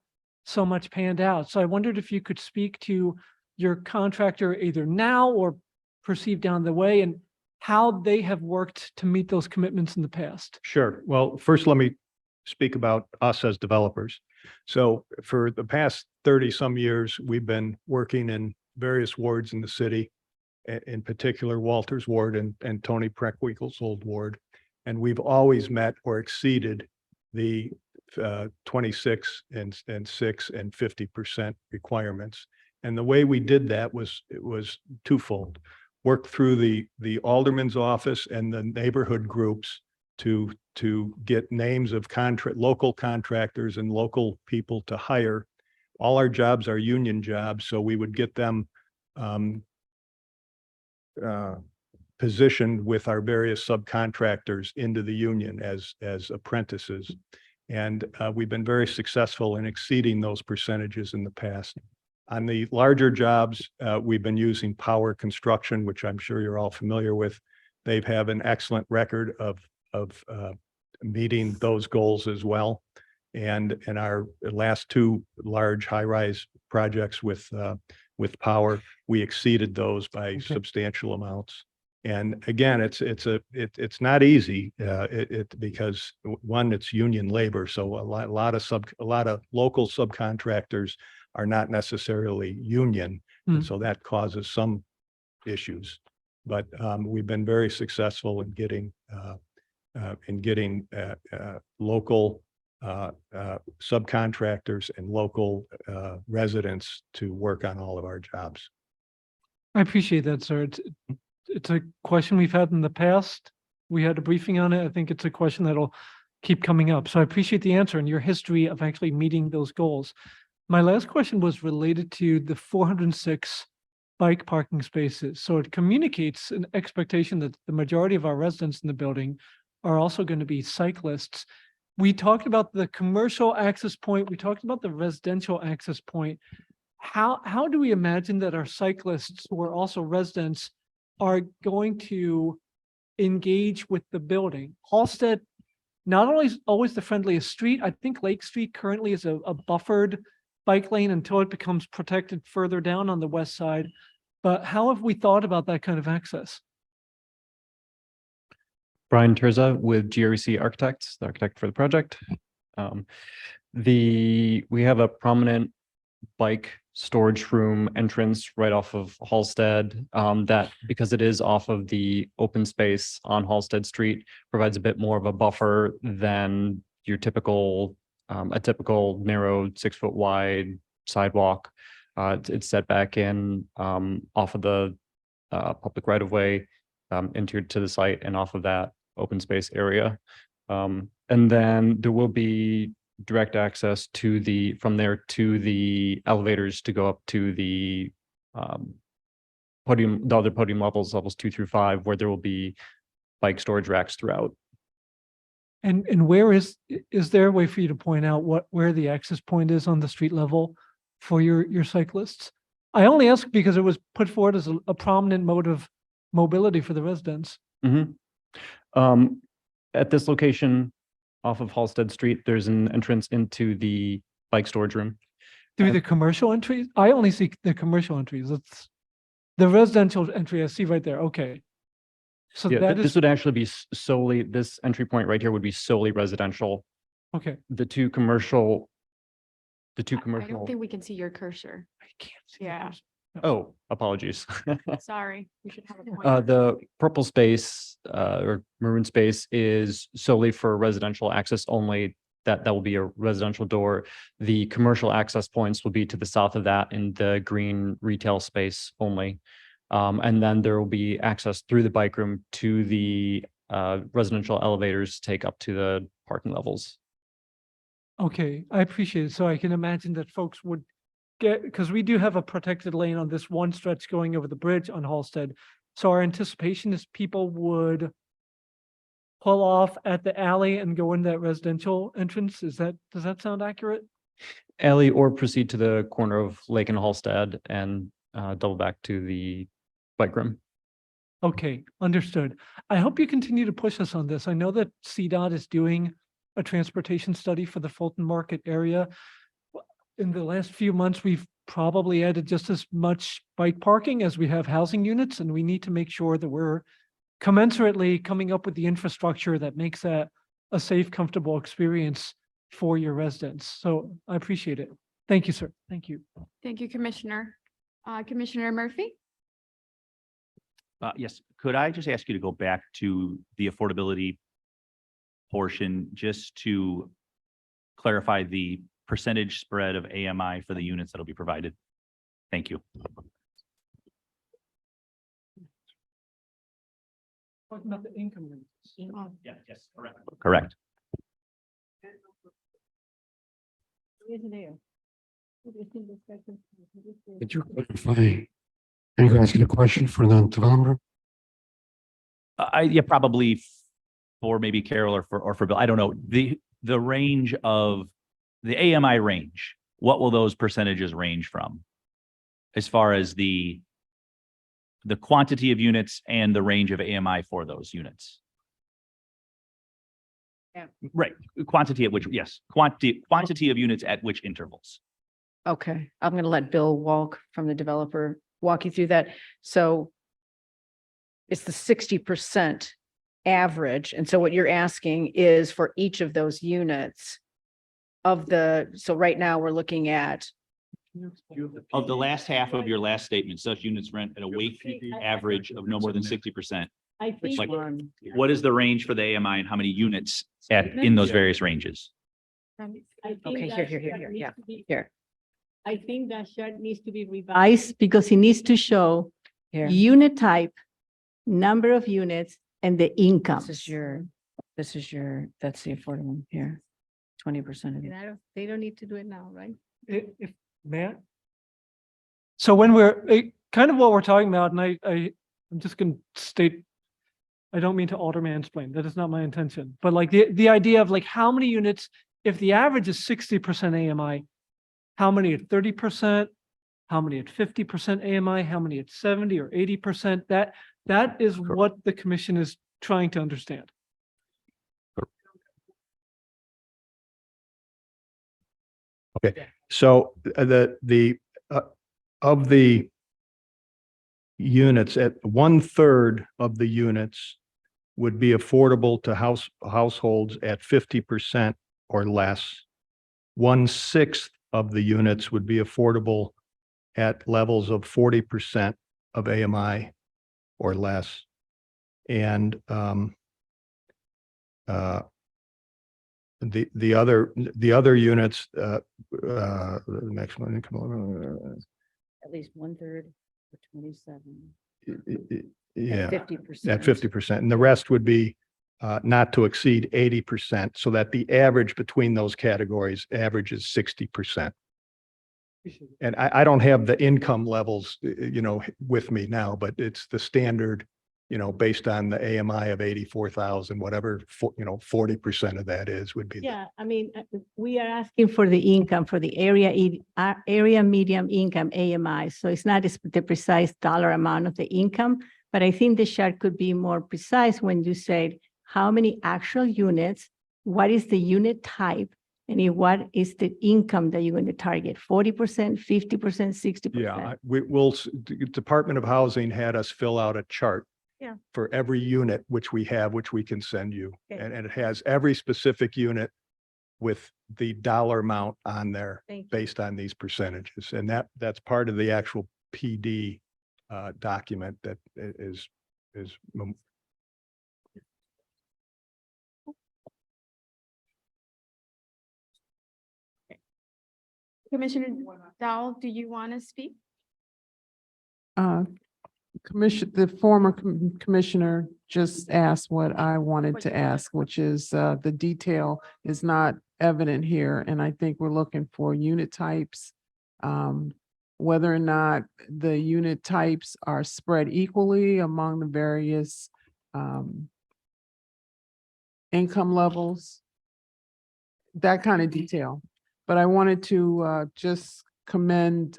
so much panned out. So I wondered if you could speak to your contractor either now or perceived down the way and how they have worked to meet those commitments in the past. Sure. Well, first, let me speak about us as developers. So for the past 30-some years, we've been working in various wards in the city, in particular Walter's ward and Tony Preckwinkel's old ward. And we've always met or exceeded the 26 and 6 and 50% requirements. And the way we did that was, it was twofold. Work through the alderman's office and the neighborhood groups to get names of local contractors and local people to hire. All our jobs are union jobs, so we would get them positioned with our various subcontractors into the union as apprentices. And we've been very successful in exceeding those percentages in the past. On the larger jobs, we've been using Power Construction, which I'm sure you're all familiar with. They have an excellent record of meeting those goals as well. And in our last two large high-rise projects with Power, we exceeded those by substantial amounts. And again, it's not easy because one, it's union labor, so a lot of local subcontractors are not necessarily union, and so that causes some issues. But we've been very successful in getting local subcontractors and local residents to work on all of our jobs. I appreciate that, sir. It's a question we've had in the past. We had a briefing on it. I think it's a question that'll keep coming up. So I appreciate the answer and your history of actually meeting those goals. My last question was related to the 406 bike parking spaces. So it communicates an expectation that the majority of our residents in the building are also going to be cyclists. We talked about the commercial access point. We talked about the residential access point. How do we imagine that our cyclists who are also residents are going to engage with the building? Halsted, not only is always the friendliest street, I think Lake Street currently is a buffered bike lane until it becomes protected further down on the west side. But how have we thought about that kind of access? Brian Terza with GRC Architects, the architect for the project. We have a prominent bike storage room entrance right off of Halsted that, because it is off of the open space on Halsted Street, provides a bit more of a buffer than your typical a typical narrow 6 foot wide sidewalk. It's set back in off of the public right of way into to the site and off of that open space area. And then there will be direct access to from there to the elevators to go up to the other podium levels 2 through 5, where there will be bike storage racks throughout. And where is there a way for you to point out where the access point is on the street level for your cyclists? I only ask because it was put forward as a prominent mode of mobility for the residents. At this location off of Halsted Street, there's an entrance into the bike storage room. Through the commercial entries? I only see the commercial entries. It's the residential entry I see right there. Okay. So Yeah, that this is, would actually be solely, this entry point right here would be solely residential. okay. The two commercial. I don't think we can see your cursor. I can't see. Yeah. Oh, apologies. Sorry, we should have a pointer. The purple space or maroon space is solely for residential access only. that will be a residential door. The commercial access points will be to the south of that in the green retail space only. And then there will be access through the bike room to the residential elevators to take up to the parking levels. Okay, I appreciate it. So I can imagine that folks would get, because we do have a protected lane on this one stretch going over the bridge on Halsted. So our anticipation is people would pull off at the alley and go in that residential entrance. Does that sound accurate? Alley or proceed to the corner of Lake and Halsted and double back to the bike room. Okay, understood. I hope you continue to push us on this. I know that CDOT is doing a transportation study for the Fulton Market area. In the last few months, we've probably added just as much bike parking as we have housing units, and we need to make sure that we're commensurately coming up with the infrastructure that makes that a safe, comfortable experience for your residents. So I appreciate it. Thank you, sir. Thank you. Thank you, Commissioner. Commissioner Murphy? Yes, could I just ask you to go back to the affordability portion, just to clarify the percentage spread of AMI for the units that'll be provided? Thank you. Talking about the income rates. Yeah, yes, correct. Correct. Could you clarify? Are you asking a question for the developer? Yeah, probably for maybe Carol or for Bill. I don't know. The range of the AMI range, what will those percentages range from? As far as the quantity of units and the range of AMI for those units? Yeah. Right. Quantity at which, yes, quantity of units at which intervals? Okay, I'm going to let Bill Walk from the developer walk you through that. So it's the 60% average. And so what you're asking is for each of those units so right now we're looking at, Of the last half of your last statement, such units rent at a weighted average of no more than 60%. I think, Like, one, what is the range for the AMI and how many units in those various ranges? I think Okay, that here, chart needs yeah, to be- here. I think that chart needs to be revised because it needs to show Here, unit type, number of units, and the income. that's the affordable one here. 20% of it. They don't need to do it now, right? If Matt. So when kind of what we're talking about, and I'm just going to state, I don't mean to alter mansplain. That is not my intention. But like the idea of like how many units, if the average is 60% AMI, how many at 30%, how many at 50% AMI, how many at 70 or 80%, that is what the commission is trying to understand. Okay, so of the units, at 1/3 of the units would be affordable to households at 50% or less. 1/6 of the units would be affordable at levels of 40% of AMI or less. And the other units, maximum income. At least 1/3 for 27. Yeah, 50%. at 50%. And the rest would be not to exceed 80%, so that the average between those categories averages 60%. And I don't have the income levels, with me now, but it's the standard, based on the AMI of 84,000, whatever, 40% of that would be. Yeah, I mean, we are asking for the income for the area medium income AMI. So it's not the precise dollar amount of the income, but I think the chart could be more precise when you said how many actual units, what is the unit type, and what is the income that you're going to target? 40%, 50%, 60%? Yeah, the Department of Housing had us fill out a chart. Yeah. For every unit, which we can send you. Okay. And it has every specific unit with the dollar amount on there Thank you. based on these percentages. And that's part of the actual PD document that is Commissioner Dowell, do you want to speak? The former commissioner just asked what I wanted to ask, which is, the detail is not evident here, and I think we're looking for unit types. Whether or not the unit types are spread equally among the various, income levels, that kind of detail. But I wanted to, just commend,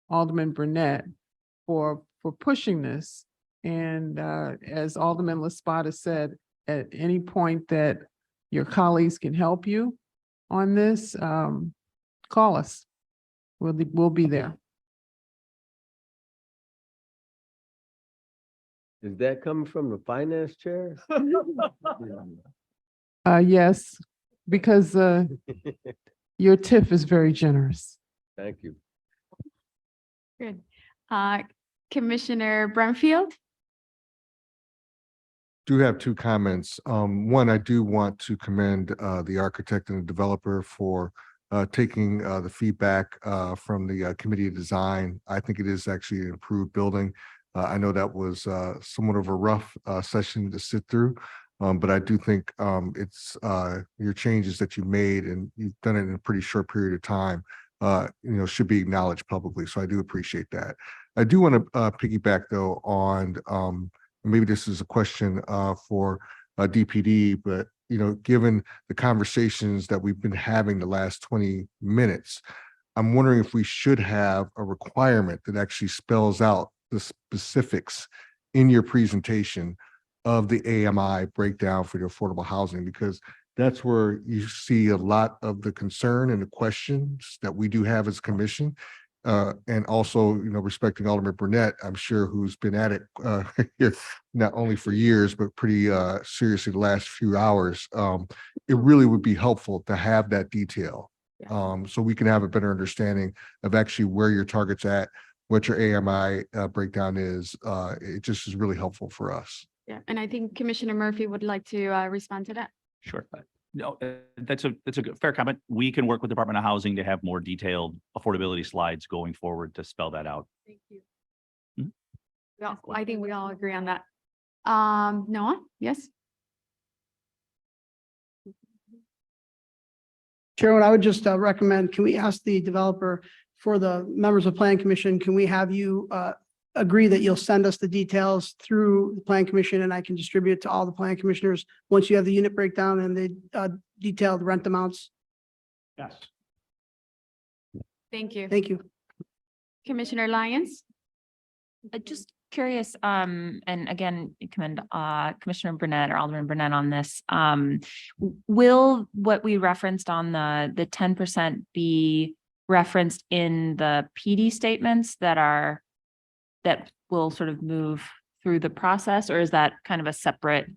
Alderman Burnett for pushing this. And as Alderman Laspada said, at any point that your colleagues can help you on this, call us. We'll be there. Is that coming from the finance chair? Yes, because your TIF is very generous. Thank you. Good. Commissioner Brumfield? Do have two comments. One, I do want to commend the architect and the developer for taking the feedback from the committee of design. I think it is actually an improved building. I know that was somewhat of a rough session to sit through, but I do think it's your changes that you made, and you've done it in a pretty short period of time, should be acknowledged publicly. So I do appreciate that. I do want to piggyback though on maybe this is a question for DPD, but given the conversations that we've been having the last 20 minutes, I'm wondering if we should have a requirement that actually spells out the specifics in your presentation of the AMI breakdown for the affordable housing, because that's where you see a lot of the concern and the questions that we do have as a commission. And also, respecting Alderman Burnett, I'm sure, who's been at it here not only for years, but pretty seriously the last few hours. It really would be helpful to have that detail, so we can have a better understanding of actually where your target's at, what your AMI breakdown is. It just is really helpful for us. Yeah, and I think Commissioner Murphy would like to respond to that. Sure. No, that's a good, fair comment. We can work with Department of Housing to have more detailed affordability slides going forward to spell that out. Thank you. Mhm. Well, I think we all agree on that. Noah, yes? Chairman, I would just recommend, can we ask the developer for the members of Plan Commission, can we have you agree that you'll send us the details through the Plan Commission, and I can distribute it to all the Plan Commissioners once you have the unit breakdown and the detailed rent amounts? Yes. Thank you. Thank you. Commissioner Lyons? Just curious, and again, you commend Commissioner Burnett or Alderman Burnett on this. Will what we referenced on the 10% be referenced in the PD statements that will sort of move through the process, or is that kind of a separate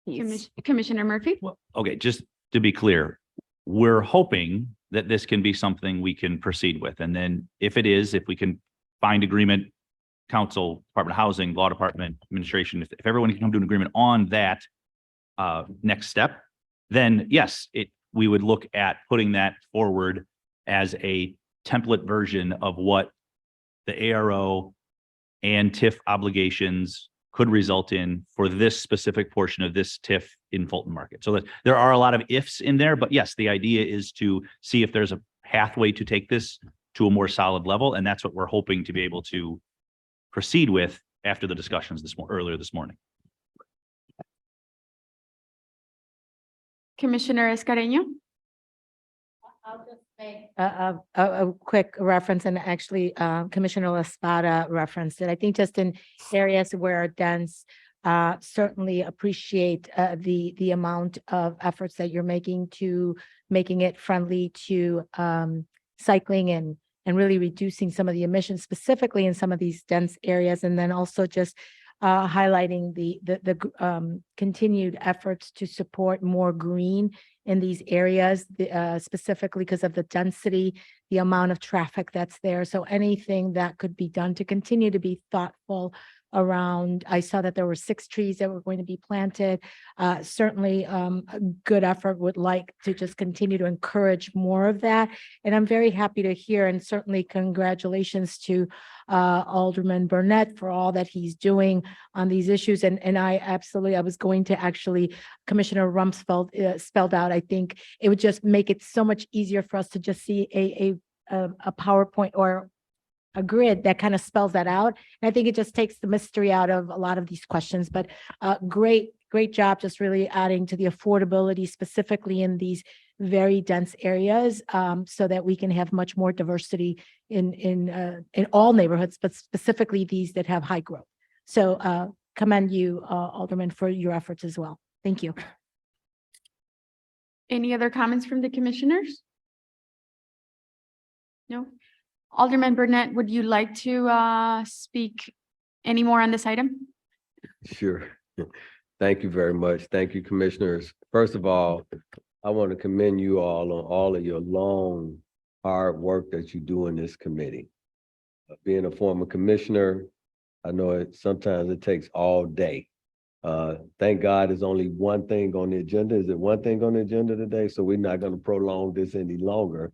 piece? Commissioner Murphy? Okay, just to be clear, we're hoping that this can be something we can proceed with. And then if it is, if we can find agreement, council, Department of Housing, Law Department, Administration, if everyone can come to an agreement on that next step, then yes, we would look at putting that forward as a template version of what the ARO and TIF obligations could result in for this specific portion of this TIF in Fulton Market. So that there are a lot of ifs in there, but yes, the idea is to see if there's a pathway to take this to a more solid level. And that's what we're hoping to be able to proceed with after the discussions earlier this morning. Commissioner Escareno? I'll just make a quick reference, and actually Commissioner Laspada referenced it. I think just in areas where dense, certainly appreciate the amount of efforts that you're making to making it friendly to cycling and really reducing some of the emissions, specifically in some of these dense areas. And then also just highlighting the continued efforts to support more green in these areas, specifically because of the density, the amount of traffic that's there. So anything that could be done to continue to be thoughtful around, I saw that there were 6 trees that were going to be planted. Certainly, a good effort, would like to just continue to encourage more of that. And I'm very happy to hear, and certainly congratulations to Alderman Burnett for all that he's doing on these issues. And I was going to actually, Commissioner Rumsfeld spelled out, I think it would just make it so much easier for us to just see a PowerPoint or a grid that kind of spells that out. And I think it just takes the mystery out of a lot of these questions, but great job just really adding to the affordability specifically in these very dense areas, so that we can have much more diversity in all neighborhoods, but specifically these that have high growth. So commend you, Alderman, for your efforts as well. Thank you. Any other comments from the commissioners? No? Alderman Burnett, would you like to speak any more on this item? Sure. Thank you very much. Thank you, commissioners. First of all, I want to commend you all on all of your long, hard work that you do in this committee. Being a former commissioner, I know sometimes it takes all day. Thank God there's only one thing on the agenda. Is it one thing on the agenda today? So we're not going to prolong this any longer.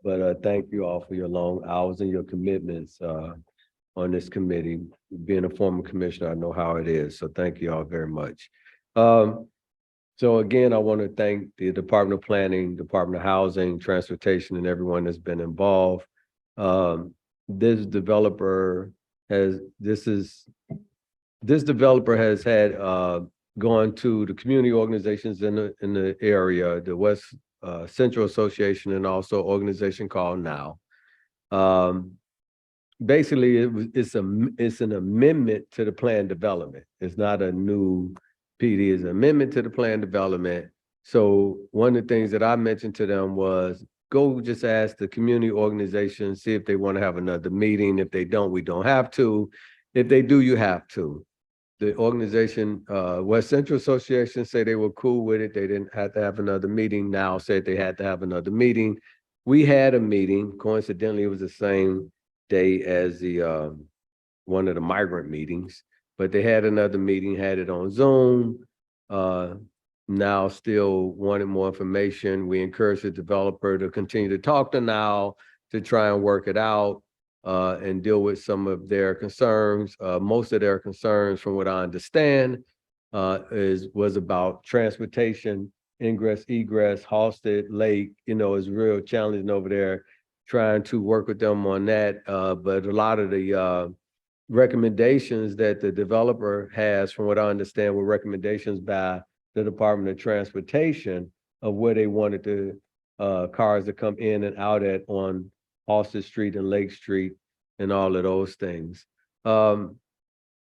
But thank you all for your long hours and your commitments on this committee. Being a former commissioner, I know how it is. So thank you all very much. So again, I want to thank the Department of Planning, Department of Housing, Transportation, and everyone that's been involved. This developer has had gone to the community organizations in the area, the West Central Association, and also organization called Now. Basically, it's an amendment to the plan development. It's not a new PD, it's an amendment to the plan development. So one of the things that I mentioned to them was, go just ask the community organization, see if they want to have another meeting. If they don't, we don't have to. If they do, you have to. The organization, West Central Association, say they were cool with it. They didn't have to have another meeting. Now said they had to have another meeting. We had a meeting. Coincidentally, it was the same day as the one of the migrant meetings, but they had another meeting, had it on Zoom. Now still wanted more information. We encourage the developer to continue to talk to Now to try and work it out. And deal with some of their concerns. Most of their concerns, from what I understand, was about transportation, ingress, egress, Halsted Lake, is real challenging over there, trying to work with them on that. But a lot of the recommendations that the developer has, from what I understand, were recommendations by the Department of Transportation of where they wanted the cars to come in and out at on Halsted Street and Lake Street and all of those things.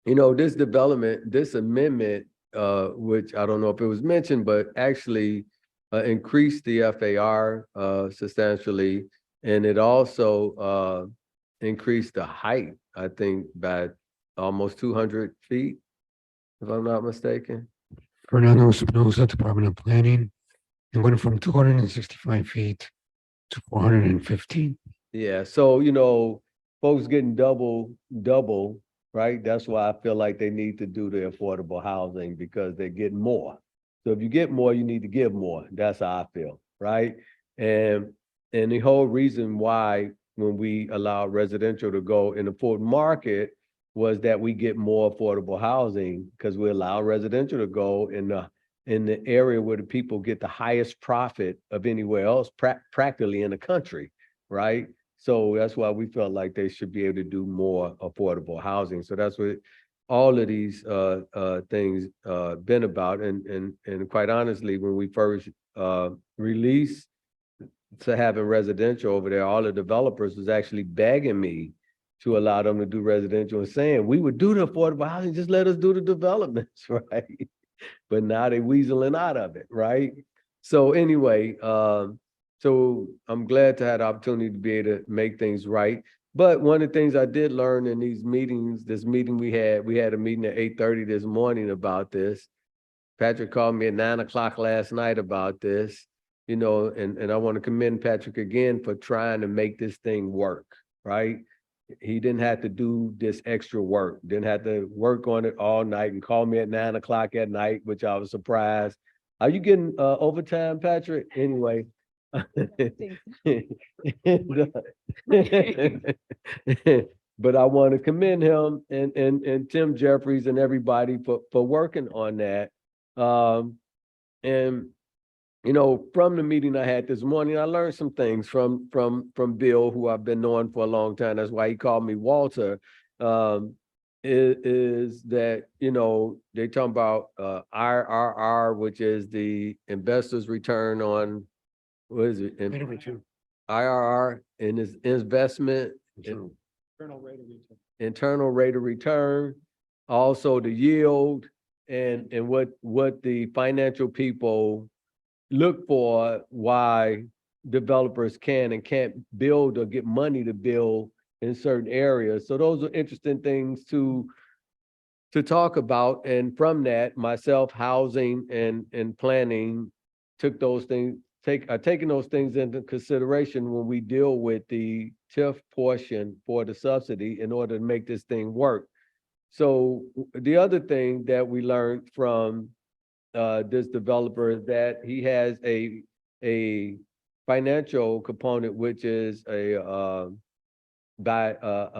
This development, this amendment, which I don't know if it was mentioned, but actually increased the FAR substantially. And it also increased the height, I think, by almost 200 feet, if I'm not mistaken. Fernando Espinosa, Department of Planning. It went from 265 feet to 415. Yeah, so, folks getting double, right? That's why I feel like they need to do the affordable housing, because they're getting more. So if you get more, you need to give more. That's how I feel, right? And the whole reason why, when we allow residential to go in the Fulton market, was that we get more affordable housing, because we allow residential to go in the area where the people get the highest profit of anywhere else, practically in the country, right? So that's why we felt like they should be able to do more affordable housing. So that's what all of these things been about. And quite honestly, when we first released to having residential over there, all the developers was actually begging me to allow them to do residential and saying, we would do the affordable housing, just let us do the developments, right? But now they're weaseling out of it, right? So anyway, so I'm glad to have the opportunity to be able to make things right. But one of the things I did learn in these meetings, this meeting we had a meeting at 8:30 this morning about this. Patrick called me at 9 o'clock last night about this, and I want to commend Patrick again for trying to make this thing work, right? he didn't have to do this extra work, didn't have to work on it all night and call me at 9 o'clock at night, which I was surprised. Are you getting overtime, Patrick? Anyway. But I want to commend him and Tim Jeffries and everybody for working on that. And you know, from the meeting I had this morning, I learned some things from Bill, who I've been knowing for a long time. That's why he called me Walter. Is that, you know, they talking about IRR, which is the investors' return on, what is it? IRR in his investment. Internal rate of return, also the yield, and what the financial people look for, why developers can and can't build or get money to build in certain areas. So those are interesting things to talk about. And from that, myself, housing and planning took those things, taking those things into consideration when we deal with the TIF portion for the subsidy in order to make this thing work. So the other thing that we learned from this developer is that he has a financial component, which is a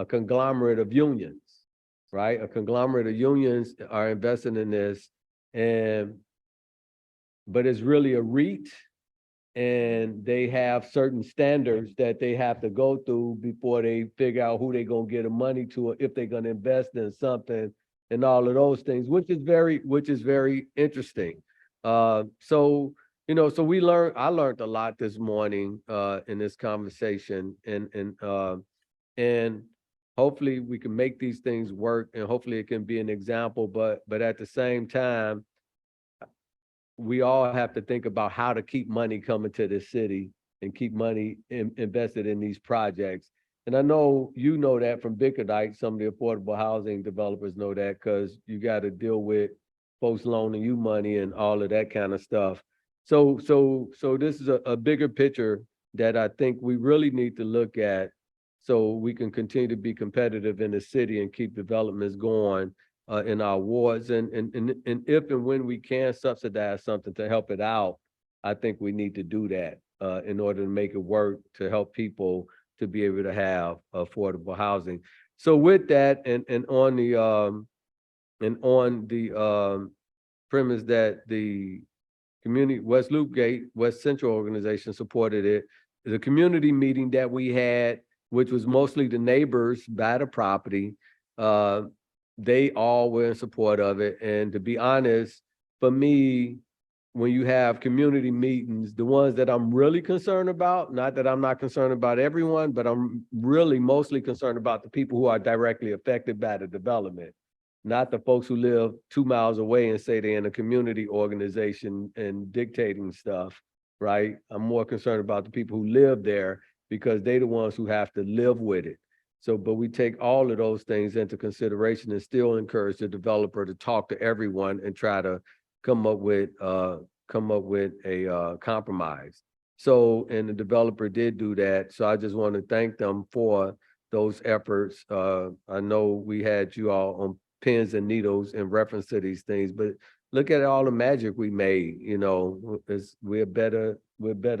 conglomerate of unions, right? A conglomerate of unions are investing in this, but it's really a REIT, and they have certain standards that they have to go through before they figure out who they're gonna get the money to, or if they're gonna invest in something, and all of those things, which is very interesting. So, you know, so I learned a lot this morning in this conversation, and hopefully we can make these things work, and hopefully it can be an example, but at the same time, we all have to think about how to keep money coming to the city and keep money invested in these projects. And I know you know that from Bickerdike, some of the affordable housing developers know that, because you got to deal with folks loaning you money and all of that kind of stuff. So this is a bigger picture that I think we really need to look at, so we can continue to be competitive in the city and keep developments going in our wards. And if and when we can subsidize something to help it out, I think we need to do that in order to make it work, to help people to be able to have affordable housing. So with that, and on the premise that the community, West Loopgate, West Central organization supported it, the community meeting that we had, which was mostly the neighbors by the property, they all were in support of it. And to be honest, for me, when you have community meetings, the ones that I'm really concerned about, not that I'm not concerned about everyone, but I'm really mostly concerned about the people who are directly affected by the development, not the folks who live 2 miles away and say they're in a community organization and dictating stuff, right? I'm more concerned about the people who live there, because they're the ones who have to live with it. So, but we take all of those things into consideration and still encourage the developer to talk to everyone and try to come up with a compromise. So, and the developer did do that. So I just want to thank them for those efforts. I know we had you all on pins and needles in reference to these things, but look at all the magic we made. You know, we're a better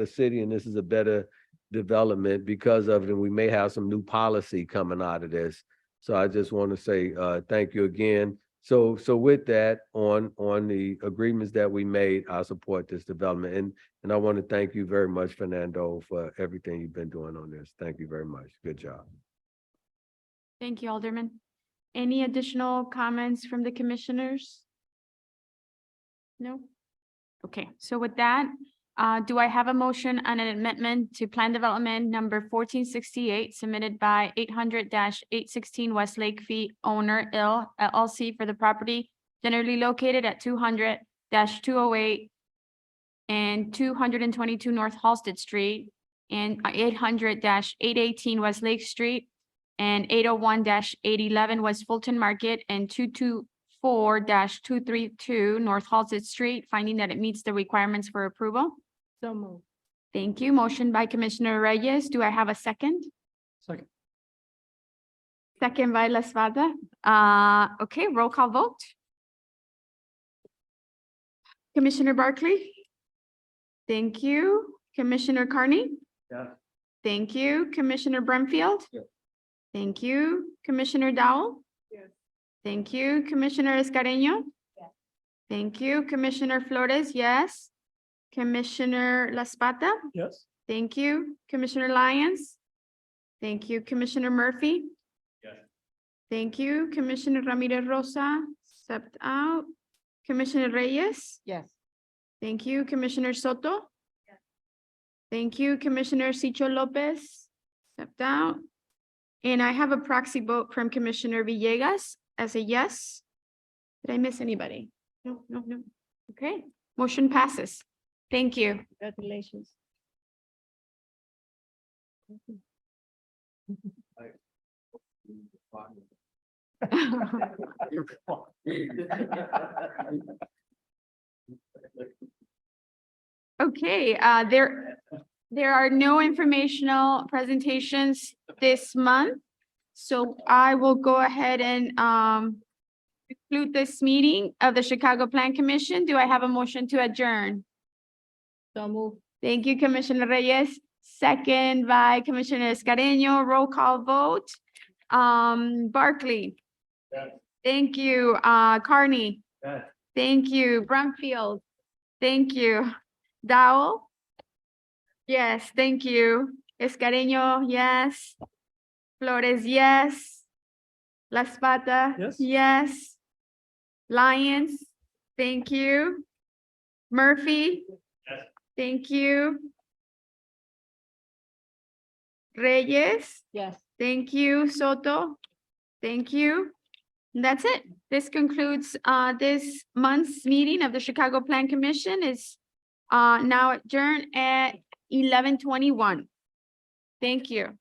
city, and this is a better development because of it, and we may have some new policy coming out of this. So I just want to say thank you again. So with that, on the agreements that we made, I support this development, and I want to thank you very much, Fernando, for everything you've been doing on this. Thank you very much. Good job. Thank you, Alderman. Any additional comments from the commissioners? No? Okay, so with that, do I have a motion on an amendment to plan development number 1468 submitted by 800-816 Westlake Fee owner IL LLC for the property generally located at 200-208 and 222 North Halsted Street and 800-818 West Lake Street and 801-811 West Fulton Market and 224-232 North Halsted Street, finding that it meets the requirements for approval? So moved. Thank you. Motion by Commissioner Reyes. Do I have a second? Second. Second by La Espada. Okay, roll call vote. Commissioner Barkley? Thank you. Commissioner Carney? Yes. Thank you. Commissioner Brumfield? Yes. Thank you. Commissioner Dowell? Yes. Thank you. Commissioner Escareno? Yes. Thank you. Commissioner Flores, yes. Commissioner La Spata? Yes. Thank you. Commissioner Lyons? Thank you. Commissioner Murphy? Yes. Thank you. Commissioner Ramirez Rosa, stepped out. Commissioner Reyes? Yes. Thank you. Commissioner Soto? Thank you. Commissioner Sicho Lopez, stepped out. And I have a proxy vote from Commissioner Villegas as a yes. Did I miss anybody? No, no, no. Okay, motion passes. Thank you. Congratulations. Okay, there are no informational presentations this month. So I will go ahead and conclude this meeting of the Chicago Plan Commission. Do I have a motion to adjourn? So move. Thank you, Commissioner Reyes. Second by Commissioner Escareno. Roll call vote. Barkley. Yes. Thank you. Carney. Yes. Thank you. Brumfield. Thank you. Dowell. Yes, thank you. Escareno, yes. Flores, yes. La Spata. Yes. Yes. Lyons, thank you. Murphy. Yes. Thank you. Reyes, Yes. thank you. Soto, thank you. And that's it. This concludes this month's meeting of the Chicago Plan Commission. Is now adjourned at 11:21. Thank you.